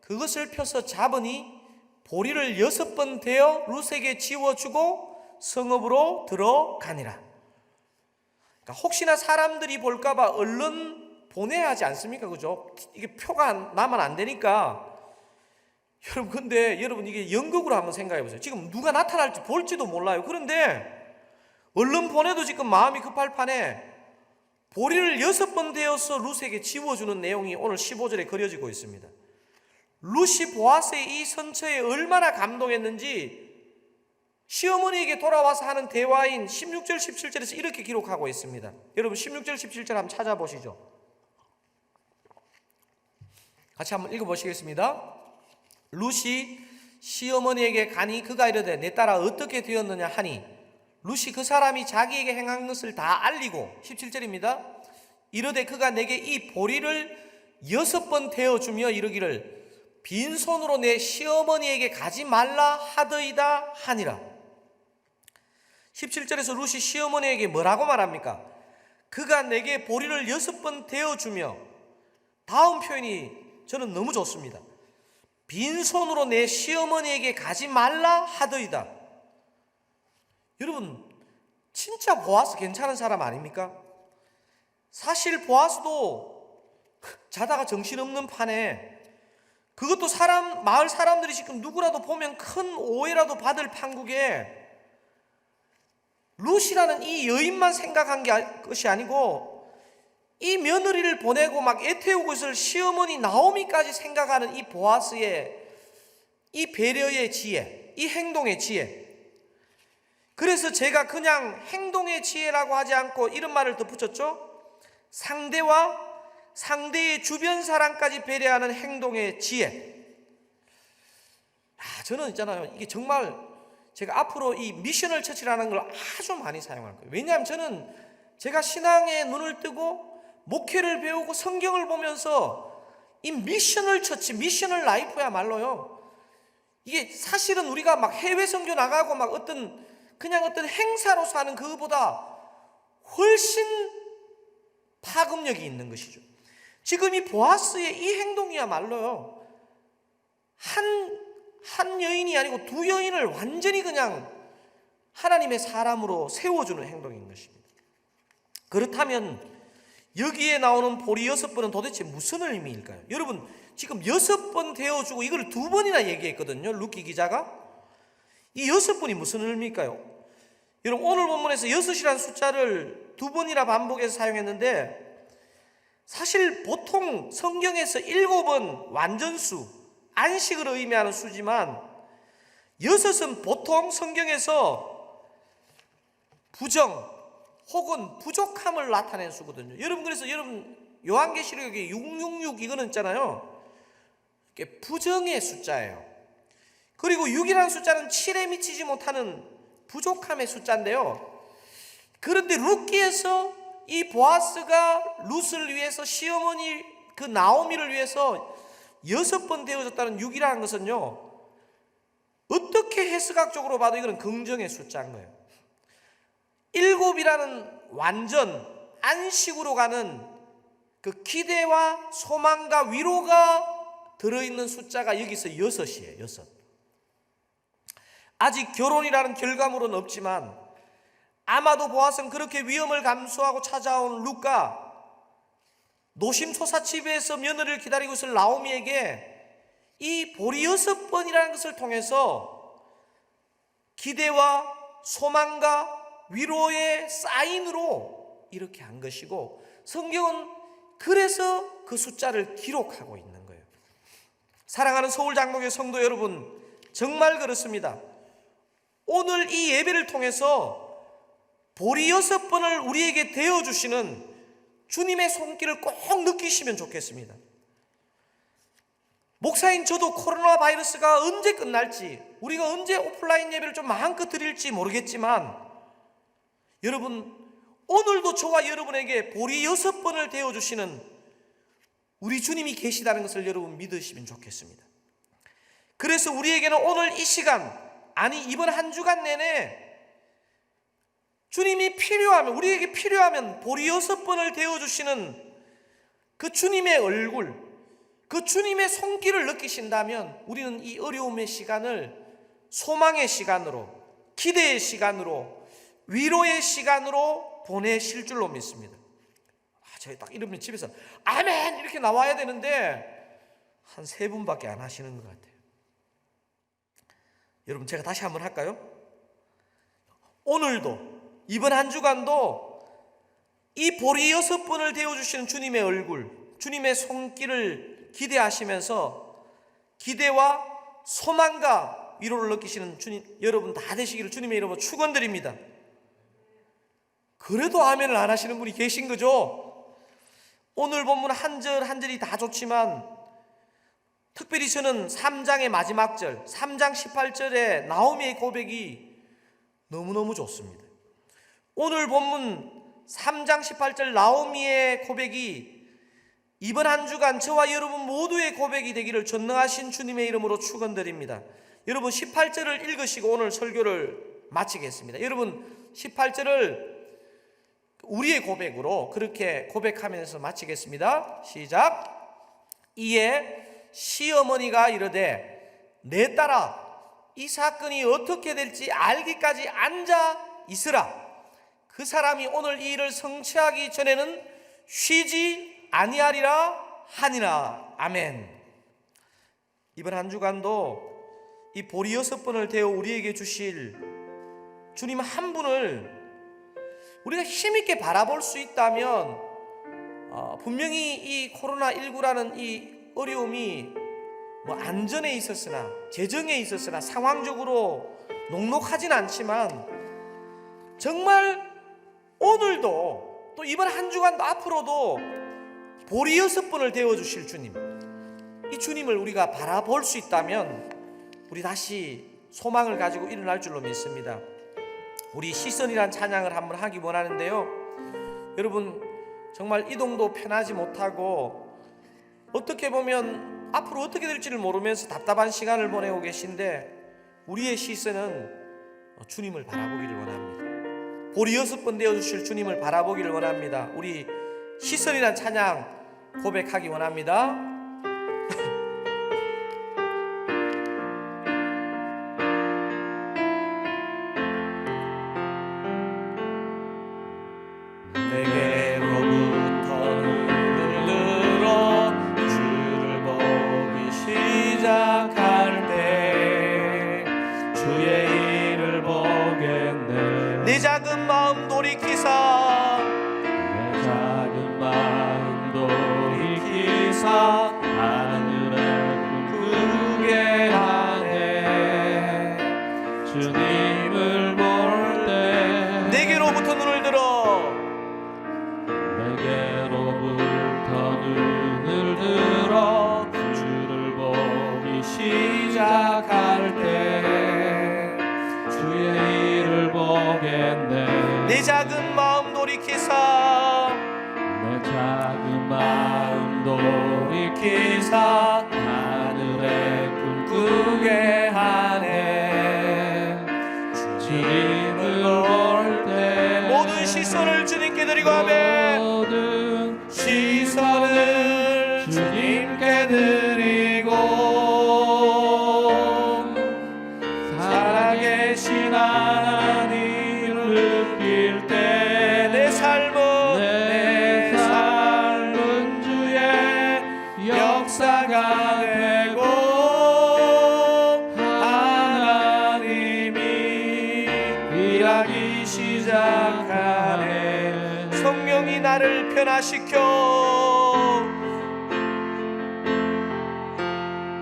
그것을 펴서 잡으니 보리를 6번 대어 룻에게 지워주고 성읍으로 들어가니라. 그러니까 혹시나 사람들이 볼까봐 얼른 보내야 하지 않습니까? 그죠? 이게 표가 나면 안 되니까. 여러분, 근데 여러분, 이게 연극으로 한번 생각해 보세요. 지금 누가 나타날지 볼지도 몰라요. 그런데 얼른 보내도 지금 마음이 급할 판에 보리를 6번 대어서 룻에게 지워주는 내용이 오늘 15절에 그려지고 있습니다. 룻이 보아스의 이 선처에 얼마나 감동했는지 시어머니에게 돌아와서 하는 대화인 16절 17절에서 이렇게 기록하고 있습니다. 여러분, 16절 17절 한번 찾아보시죠. 같이 한번 읽어보시겠습니다. 룻이 시어머니에게 가니 그가 이르되 내 딸아 어떻게 되었느냐 하니 룻이 그 사람이 자기에게 행한 것을 다 알리고 17절입니다. 이르되 그가 내게 이 보리를 6번 대어주며 이르기를 빈손으로 내 시어머니에게 가지 말라 하더이다 하니라. 17절에서 룻이 시어머니에게 뭐라고 말합니까? 그가 내게 보리를 6번 대어주며, 다음 표현이 저는 너무 좋습니다. 빈손으로 내 시어머니에게 가지 말라 하더이다. 여러분, 진짜 보아스 괜찮은 사람 아닙니까? 사실 보아스도 자다가 정신없는 판에, 그것도 마을 사람들이 지금 누구라도 보면 큰 오해라도 받을 판국에 룻이라는 이 여인만 생각한 것이 아니고 이 며느리를 보내고 막 애태우고 있을 시어머니 나오미까지 생각하는 이 보아스의 이 배려의 지혜, 이 행동의 지혜. 그래서 제가 그냥 행동의 지혜라고 하지 않고 이런 말을 덧붙였죠. 상대와 상대의 주변 사람까지 배려하는 행동의 지혜. 저는 있잖아요, 이게 정말 제가 앞으로 이 미셔널 처치라는 걸 아주 많이 사용할 거예요. 왜냐하면 저는 제가 신앙에 눈을 뜨고 목회를 배우고 성경을 보면서 이 미셔널 처치, 미셔널 라이프야말로요, 이게 사실은 우리가 막 해외 선교 나가고 막 어떤 행사로서 하는 그거보다 훨씬 파급력이 있는 것이죠. 지금 이 보아스의 이 행동이야말로요, 한 여인이 아니고 두 여인을 완전히 그냥 하나님의 사람으로 세워주는 행동인 것입니다. 그렇다면 여기에 나오는 보리 6번은 도대체 무슨 의미일까요? 여러분, 지금 6번 되어주고 이걸 2번이나 얘기했거든요, 루키 기자가. 이 6번이 무슨 의미일까요? 여러분, 오늘 본문에서 6이라는 숫자를 2번이나 반복해서 사용했는데, 사실 보통 성경에서 7은 완전수, 안식을 의미하는 수지만 6은 보통 성경에서 부정 혹은 부족함을 나타낸 수거든요. 여러분, 그래서 여러분 요한계시록에 666 이거는 있잖아요, 이게 부정의 숫자예요. 그리고 6이라는 숫자는 7에 미치지 못하는 부족함의 숫자인데요, 그런데 룻기에서 이 보아스가 룻을 위해서, 시어머니 그 나오미를 위해서 6번 되어졌다는 6이라는 것은요, 어떻게 해석학적으로 봐도 이거는 긍정의 숫자인 거예요. 7이라는 완전 안식으로 가는 그 기대와 소망과 위로가 들어있는 숫자가 여기서 6이에요. 6. 아직 결혼이라는 결과물은 없지만 아마도 보아스는 그렇게 위험을 감수하고 찾아온 룻과 노심초사집에서 며느리를 기다리고 있을 나오미에게 이 보리 6번이라는 것을 통해서 기대와 소망과 위로의 사인으로 이렇게 한 것이고, 성경은 그래서 그 숫자를 기록하고 있는 거예요. 사랑하는 서울 장로교 성도 여러분, 정말 그렇습니다. 오늘 이 예배를 통해서 보리 6번을 우리에게 대어주시는 주님의 손길을 꼭 느끼시면 좋겠습니다. 목사인 저도 코로나 바이러스가 언제 끝날지, 우리가 언제 오프라인 예배를 좀 마음껏 드릴지 모르겠지만, 여러분, 오늘도 저와 여러분에게 보리 6번을 대어주시는 우리 주님이 계시다는 것을 여러분 믿으시면 좋겠습니다. 그래서 우리에게는 오늘 이 시간, 아니 이번 한 주간 내내 주님이 필요하면, 우리에게 필요하면 보리 6번을 대어주시는 그 주님의 얼굴, 그 주님의 손길을 느끼신다면 우리는 이 어려움의 시간을 소망의 시간으로, 기대의 시간으로, 위로의 시간으로 보내실 줄로 믿습니다. 제가 딱 이러면 집에서 아멘 이렇게 나와야 되는데 한 3분밖에 안 하시는 것 같아요. 여러분, 제가 다시 한번 할까요? 오늘도, 이번 한 주간도 이 보리 6번을 대어주시는 주님의 얼굴, 주님의 손길을 기대하시면서 기대와 소망과 위로를 느끼시는 주님 여러분 다 되시기를 주님의 이름으로 축원드립니다. 그래도 아멘을 안 하시는 분이 계신 거죠. 오늘 본문 한 절 한 절이 다 좋지만 특별히 저는 3장의 마지막 절, 3장 18절의 나오미의 고백이 너무너무 좋습니다. 오늘 본문 3장 18절 나오미의 고백이 이번 한 주간 저와 여러분 모두의 고백이 되기를 전능하신 주님의 이름으로 축원드립니다. 여러분 18절을 읽으시고 오늘 설교를 마치겠습니다. 여러분 18절을 우리의 고백으로 그렇게 고백하면서 마치겠습니다. 시작. 이에 시어머니가 이르되 내 딸아, 이 사건이 어떻게 될지 알기까지 앉아 있으라. 그 사람이 오늘 이 일을 성취하기 전에는 쉬지 아니하리라 하니라. 아멘. 이번 한 주간도 이 보리 6번을 대어 우리에게 주실 주님 한 분을 우리가 힘있게 바라볼 수 있다면 분명히 이 코로나19라는 이 어려움이 뭐 안전에 있었으나 재정에 있었으나 상황적으로 녹록하진 않지만 정말 오늘도 또 이번 한 주간도 앞으로도 보리 6번을 데워주실 주님, 이 주님을 우리가 바라볼 수 있다면 우리 다시 소망을 가지고 일어날 줄로 믿습니다. 우리 시선이란 찬양을 한번 하기 원하는데요, 여러분 정말 이동도 편하지 못하고 어떻게 보면 앞으로 어떻게 될지를 모르면서 답답한 시간을 보내고 계신데 우리의 시선은 주님을 바라보기를 원합니다. 보리 6번 되어주실 주님을 바라보기를 원합니다. 우리 시선이란 찬양 고백하기 원합니다. 내게로부터 눈을 들어 주를 보기 시작할 때 주의 일을 보겠네. 내 작은 마음 돌이키사, 내 작은 마음 돌이키사 하늘을 꿈꾸게 하네. 주님을 볼 때 내게로부터 눈을 들어 내게로부터 눈을 들어 주를 보기 시작할 때 주의 일을 보겠네. 내 작은 마음 돌이키사, 내 작은 마음 돌이키사 하늘에 꿈꾸게 하네. 주님을 볼 때 모든 시선을 주님께 드리고 아멘. 모든 시선을 주님께 드리고 살아계신 하나님을 느낄 때 내 삶은 주의 역사가 되고 하나님이 일하기 시작하네. 성령이 나를 변화시켜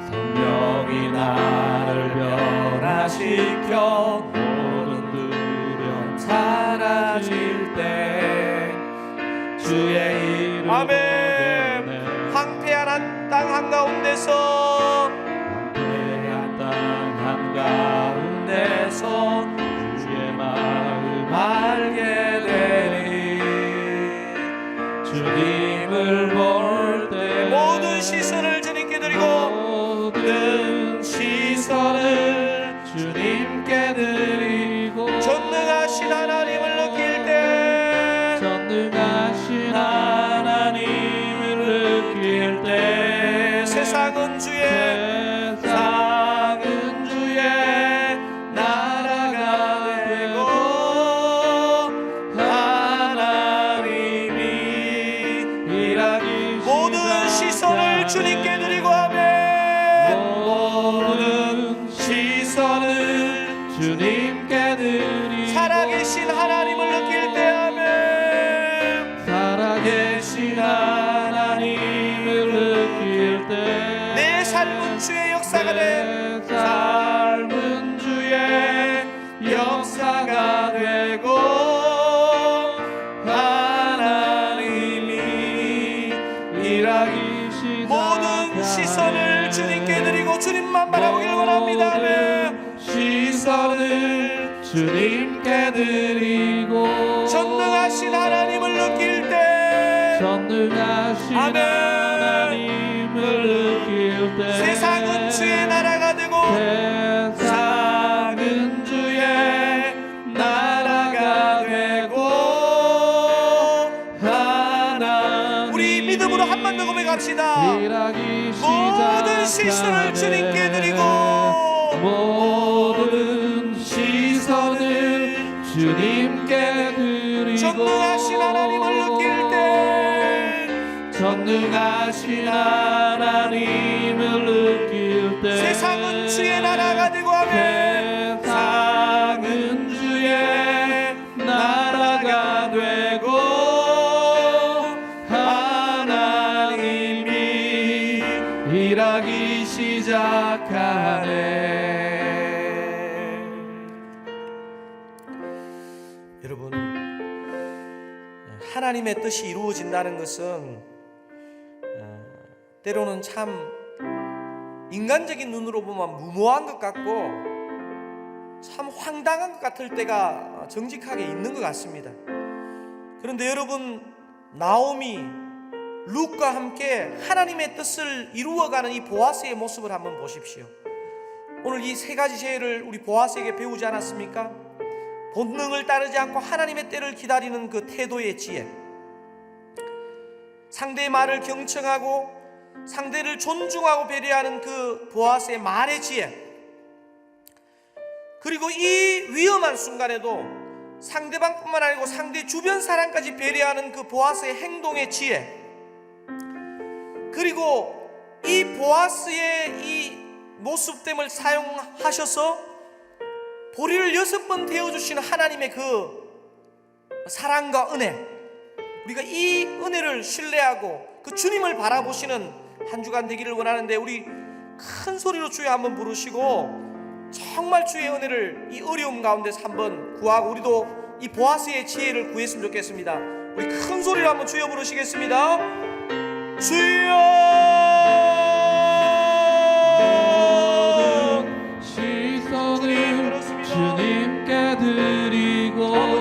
성령이 나를 변화시켜 모든 두려움 사라질 때 주의 이름 아멘. 보겠네. 황폐한 땅 한가운데서 황폐한 땅 한가운데서 주의 마음 알게 되리. 주님을 볼 때 모든 시선을 주님께 드리고 모든 시선을 주님께 드리고 전능하신 하나님을 느낄 때 전능하신 하나님을 느낄 때 세상은 주의 나라가 되고 하나님이 일하기 모든 시선을 주님께 드리고 아멘. 모든 시선을 주님께 드리고 살아계신 하나님을 느낄 때 아멘. 살아계신 하나님을 느낄 때 내 삶은 주의 역사가 돼 내 삶은 주의 역사가 되고 하나님이 일하기 시작하네. 모든 시선을 주님께 드리고 주님만 바라보길 원합니다. 아멘. 모든 시선을 주님께 드리고 전능하신 하나님을 느낄 때 전능하신 아멘. 하나님을 느낄 때 세상은 주의 나라가 되고 세상은 주의 나라가 되고 하나님이 우리 믿음으로 한 번 더 고백합시다. 일하기 모든 시선을 시작하네. 주님께 드리고 모든 시선을 주님께 드리고 전능하신 하나님을 느낄 때 전능하신 하나님을 느낄 때 세상은 주의 나라가 되고 아멘. 세상은 주의 나라가 되고 하나님이 일하기 시작 여러분, 하나님의 뜻이 이루어진다는 것은 때로는 참 인간적인 눈으로 보면 무모한 것 같고 참 황당한 것 같을 때가 정직하게 있는 것 같습니다. 그런데 여러분, 나오미, 룻과 함께 하나님의 뜻을 이루어가는 이 보아스의 모습을 한번 보십시오. 오늘 이 세 가지 죄를 우리 보아스에게 배우지 않았습니까? 본능을 따르지 않고 하나님의 때를 기다리는 그 태도의 지혜, 상대의 말을 경청하고 상대를 존중하고 배려하는 그 보아스의 말의 지혜, 그리고 이 위험한 순간에도 상대방뿐만 아니고 상대 주변 사람까지 배려하는 그 보아스의 행동의 지혜, 그리고 이 보아스의 이 모습됨을 사용하셔서 보리를 6번 데워주시는 하나님의 그 사랑과 은혜, 우리가 이 은혜를 신뢰하고 그 주님을 바라보시는 한 주간 되기를 원하는데, 우리 큰 소리로 주여 한번 부르시고 정말 주의 은혜를 이 어려움 가운데서 한번 구하고 우리도 이 보아스의 지혜를 구했으면 좋겠습니다. 우리 큰 소리로 한번 주여 부르시겠습니다. 주여! 시선을 주님께 드리고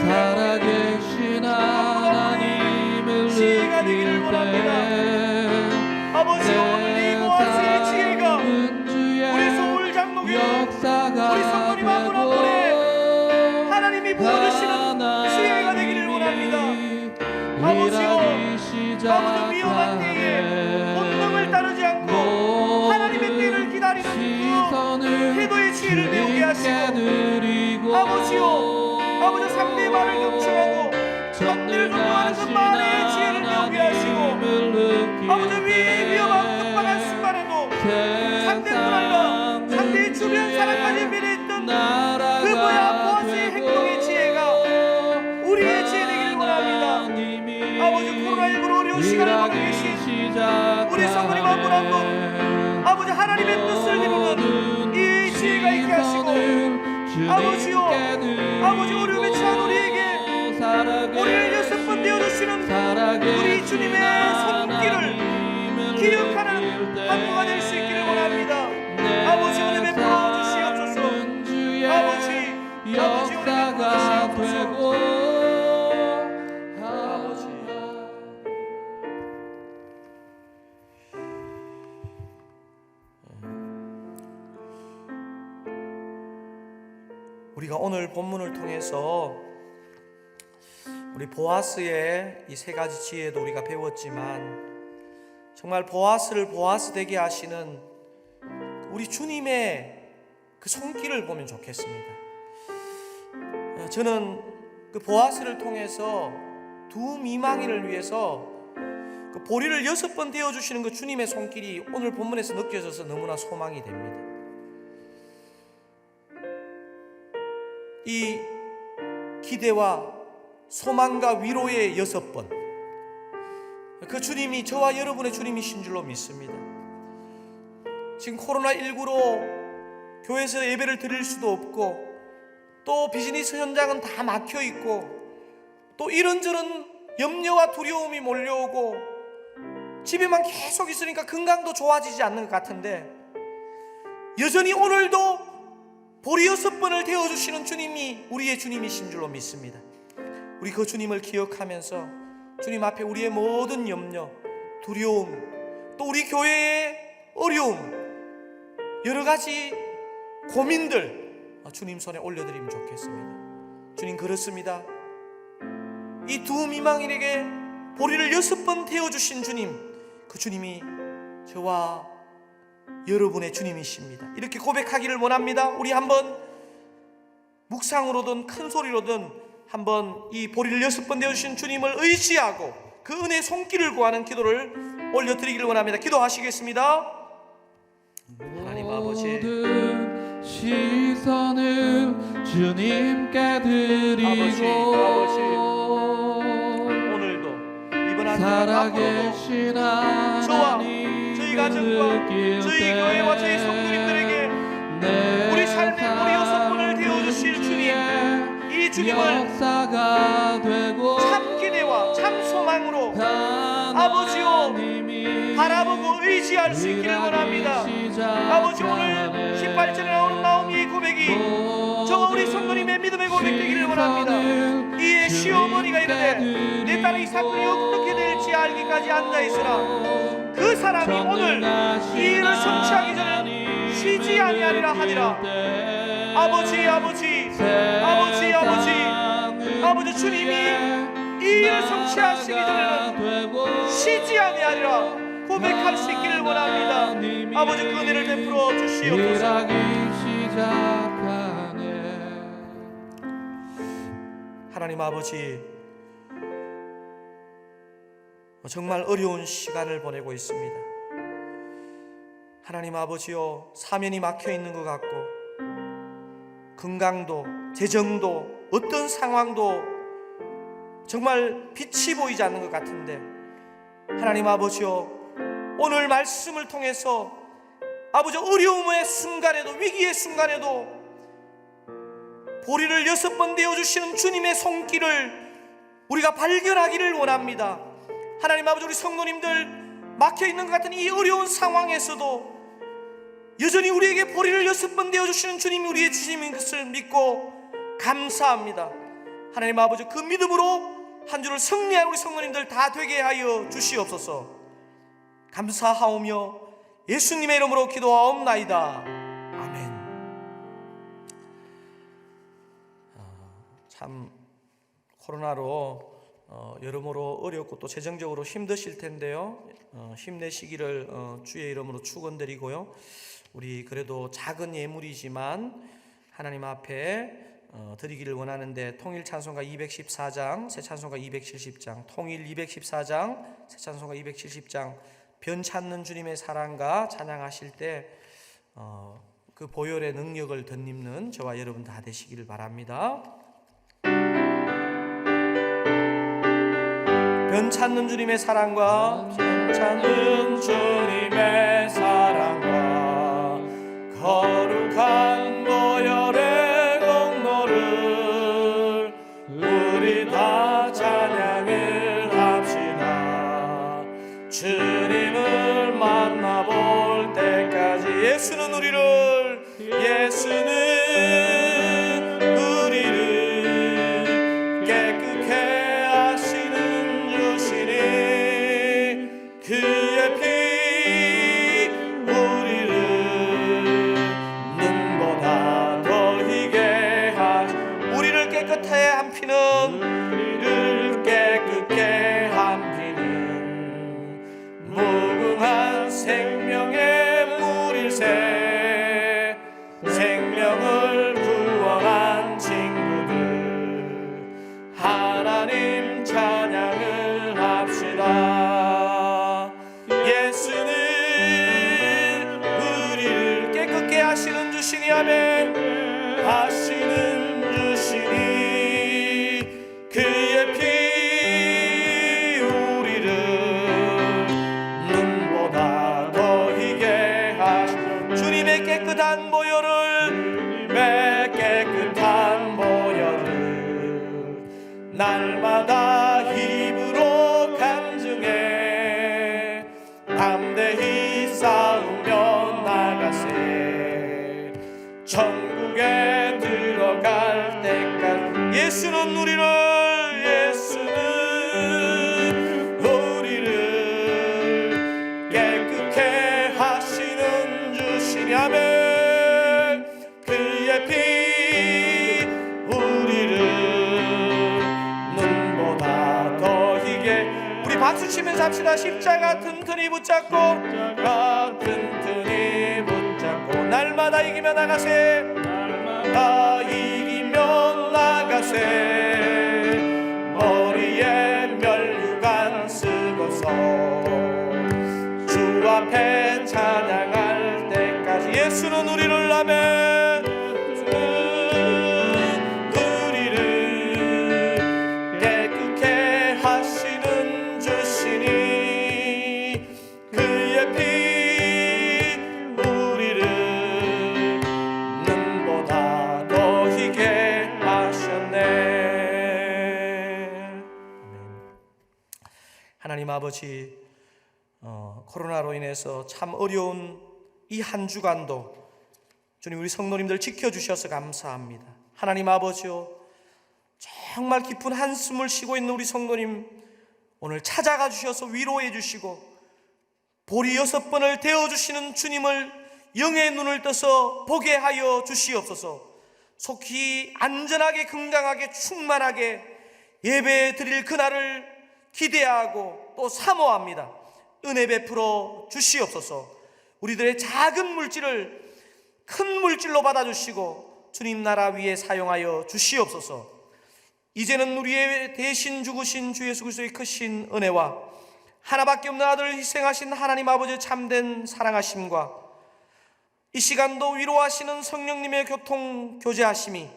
살아계신 하나님을 느낄 때 아버지, 오늘 이 보아스의 지혜가 우리 서울 장로교회 우리 성도님 한 분 한 분의 하나님이 부어주시는 지혜가 되기를 원합니다. 아버지요, 아버지, 위험한 때에 본능을 따르지 않고 하나님의 때를 기다리는 그 태도의 지혜를 배우게 하시고, 아버지요, 아버지, 상대의 말을 경청하고 상대를 존중하는 그 말의 지혜를 배우게 하시고, 아버지, 위험한 급박한 순간에도 상대뿐 아니라 상대의 주변 사람까지 배려했던 그 보아스의 행동의 지혜가 우리의 지혜 되기를 원합니다. 아버지, 코로나19로 어려운 시간을 보내고 계신 우리 성도님 한 분 한 분, 아버지, 하나님의 뜻을 이루는 이 지혜가 있게 하시고, 아버지요, 아버지, 어려움에 처한 우리에게 우리를 6번 되어주시는 우리 주님의 손길을 기억하는 한주가 될 수 있기를 원합니다. 아버지, 은혜 베풀어 주시옵소서. 아버지, 아버지, 은혜 베풀어 주시옵소서. 우리가 오늘 본문을 통해서 우리 보아스의 이 세 가지 지혜도 우리가 배웠지만, 정말 보아스를 보아스 되게 하시는 우리 주님의 그 손길을 보면 좋겠습니다. 저는 그 보아스를 통해서 두 미망인을 위해서 그 보리를 6번 데워주시는 그 주님의 손길이 오늘 본문에서 느껴져서 너무나 소망이 됩니다. 이 기대와 소망과 위로의 6번, 그 주님이 저와 여러분의 주님이신 줄로 믿습니다. 지금 코로나19로 교회에서 예배를 드릴 수도 없고, 또 비즈니스 현장은 다 막혀 있고, 또 이런저런 염려와 두려움이 몰려오고 집에만 계속 있으니까 건강도 좋아지지 않는 것 같은데, 여전히 오늘도 보리 6번을 데워주시는 주님이 우리의 주님이신 줄로 믿습니다. 우리 그 주님을 기억하면서 주님 앞에 우리의 모든 염려, 두려움, 또 우리 교회의 어려움, 여러 가지 고민들 주님 손에 올려드리면 좋겠습니다. 주님, 그렇습니다. 이 두 미망인에게 보리를 6번 데워주신 주님, 그 주님이 저와 여러분의 주님이십니다. 이렇게 고백하기를 원합니다. 우리 한번 묵상으로든 큰 소리로든 한번 이 보리를 6번 데워주신 주님을 의지하고 그 은혜의 손길을 구하는 기도를 올려드리기를 원합니다. 기도하시겠습니다. 하나님 아버지, 시선을 주님께 드리고 아버지, 오늘도 이번 한 주간 살아계신 저와 저희 가정과 저희 교회와 저희 성도님들에게 우리 삶의 보리 6번을 주님을 역사가 되고 참 기대와 참 소망으로 아버지요 바라보고 의지할 수 있기를 원합니다. 아버지, 오늘 18절에 나오는 나오미의 고백이 저와 우리 성도님의 믿음의 고백되기를 원합니다. 이에 시어머니가 이르되 내 딸의 이 사건이 어떻게 될지 알기까지 앉아있으라. 그 사람이 오늘 이 일을 성취하기 전에 쉬지 아니하리라 하니라. 아버지 주님이 이 일을 성취하시기 전에는 쉬지 아니하리라 고백할 수 있기를 원합니다. 아버지, 그 은혜를 베풀어 주시옵소서. 하나님 아버지, 정말 어려운 시간을 보내고 있습니다. 하나님 아버지요, 사면이 막혀 있는 것 같고 건강도 재정도 어떤 상황도 정말 빛이 보이지 않는 것 같은데, 하나님 아버지요, 오늘 말씀을 통해서 아버지 어려움의 순간에도 위기의 순간에도 보리를 6번 내어주시는 주님의 손길을 우리가 발견하기를 원합니다. 하나님 아버지, 우리 성도님들 막혀있는 것 같은 이 어려운 상황에서도 여전히 우리에게 보리를 6번 내어주시는 주님이 우리의 주님인 것을 믿고 감사합니다. 하나님 아버지, 그 믿음으로 한 주를 승리한 우리 성도님들 다 되게 하여 주시옵소서. 감사하오며 예수님의 이름으로 기도하옵나이다. 아멘. 참 코로나로 여러모로 어렵고 또 재정적으로 힘드실 텐데요, 힘내시기를 주의 이름으로 축원드리고요. 우리 그래도 작은 예물이지만 하나님 앞에 드리기를 원하는데, 통일 찬송가 214장, 새 찬송가 270장, 통일 214장, 새 찬송가 270장, 변 찾는 주님의 사랑과 찬양하실 때 그 보혈의 능력을 덧입는 저와 여러분 다 되시기를 바랍니다. 변 찾는 주님의 사랑과, 변 찾는 주님의 사랑과 거룩한 보혈의 공로를 우리 다 찬양을 합시다. 주님을 만나볼 때까지 예수는 우리를 깨끗해 하시는 주시니 그의 피 우리를 눈보다 더 희게 하시, 우리를 깨끗해 한 피는, 우리를 깨끗게 한 피는 무궁한 생명의 물일세. 생명을 구원한 친구들 하나님 찬양을 합시다. 예수는 우리를 깨끗게 하시는 주시니, 아멘, 하시는 주시니 그의 피 우리를 눈보다 더 희게 하시는 주님의 깨끗한 보혈을, 주님의 깨끗한 보혈을 날마다 힘으로 간증해 담대히 싸우며 나가세. 천국에 들어갈 때까지 예수는 우리를 깨끗게 하시는 주시니, 아멘, 그의 피 우리를 눈보다 더 희게. 우리 박수 치면서 합시다. 십자가 튼튼히 붙잡고, 날마다 이기며 나가세. 날마다 이기며 나가세. 머리에 멸류관 쓰고서 주 앞에 찬양할 때까지 예수는 우리를, 아멘, 우리를 깨끗게 하시는 주시니 그의 피 우리를 하나님 아버지, 코로나로 인해서 참 어려운 이 한 주간도 주님 우리 성도님들 지켜주셔서 감사합니다. 하나님 아버지요, 정말 깊은 한숨을 쉬고 있는 우리 성도님 오늘 찾아가 주셔서 위로해 주시고 보리 6번을 데워주시는 주님을 영의 눈을 떠서 보게 하여 주시옵소서. 속히 안전하게 건강하게 충만하게 예배 드릴 그날을 기대하고 또 사모합니다. 은혜 베풀어 주시옵소서. 우리들의 작은 물질을 큰 물질로 받아주시고 주님 나라 위에 사용하여 주시옵소서. 이제는 우리의 대신 죽으신 주 예수 그리스도의 크신 은혜와 하나밖에 없는 아들을 희생하신 하나님 아버지의 참된 사랑하심과 이 시간도 위로하시는 성령님의 교통 교제하심이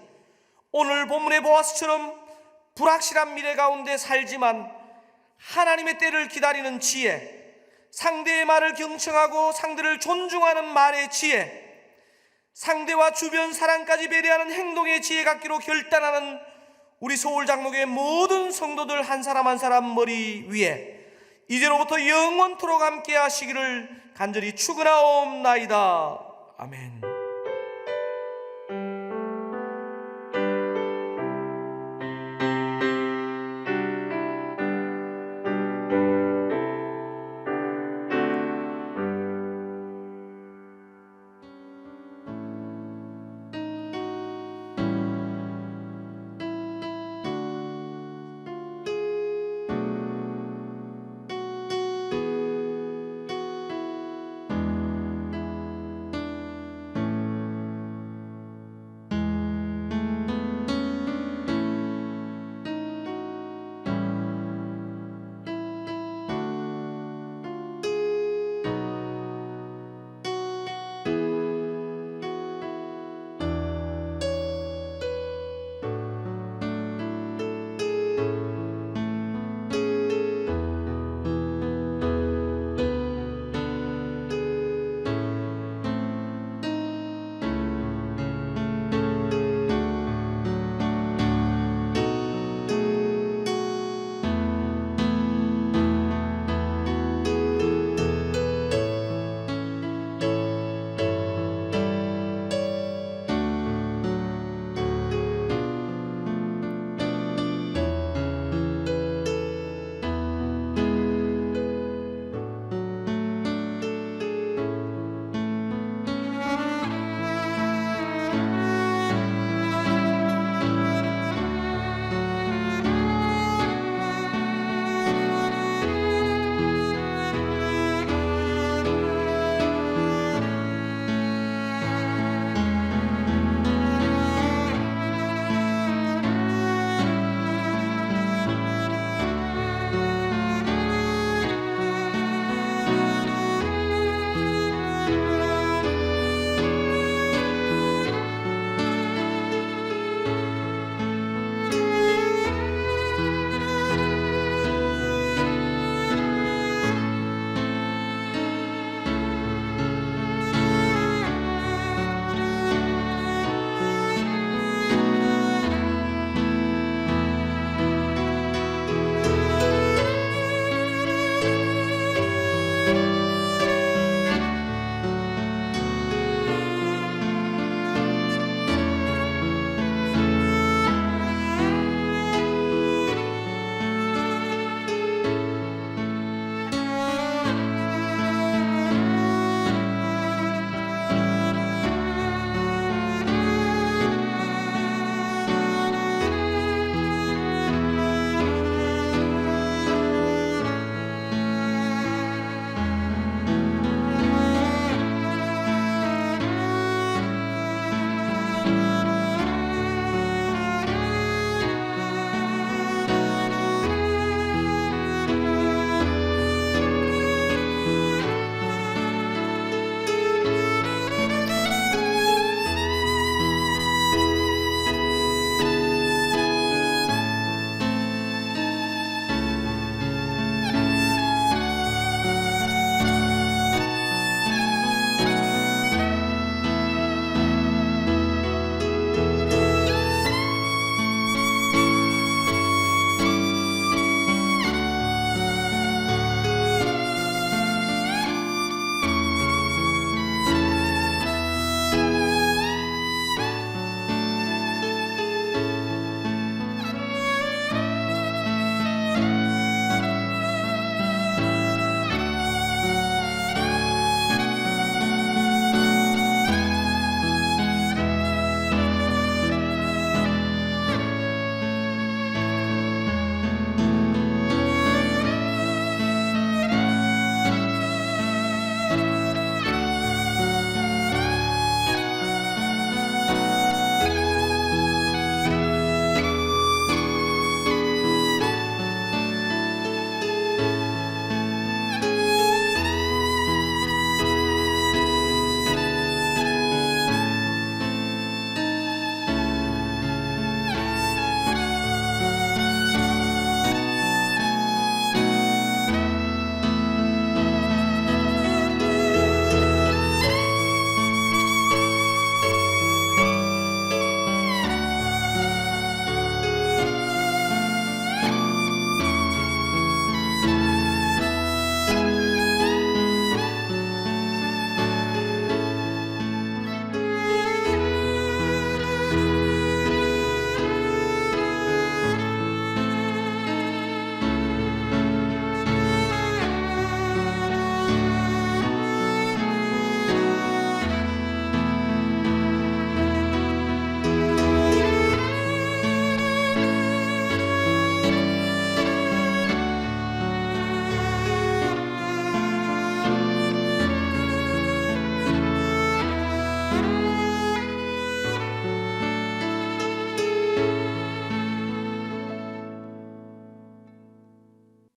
오늘 본문의 보아스처럼 불확실한 미래 가운데 살지만 하나님의 때를 기다리는 지혜, 상대의 말을 경청하고 상대를 존중하는 말의 지혜, 상대와 주변 사람까지 배려하는 행동의 지혜 갖기로 결단하는 우리 서울장로교회 모든 성도들 한 사람 한 사람 머리 위에 이제로부터 영원토록 함께 하시기를 간절히 축원하옵나이다. 아멘.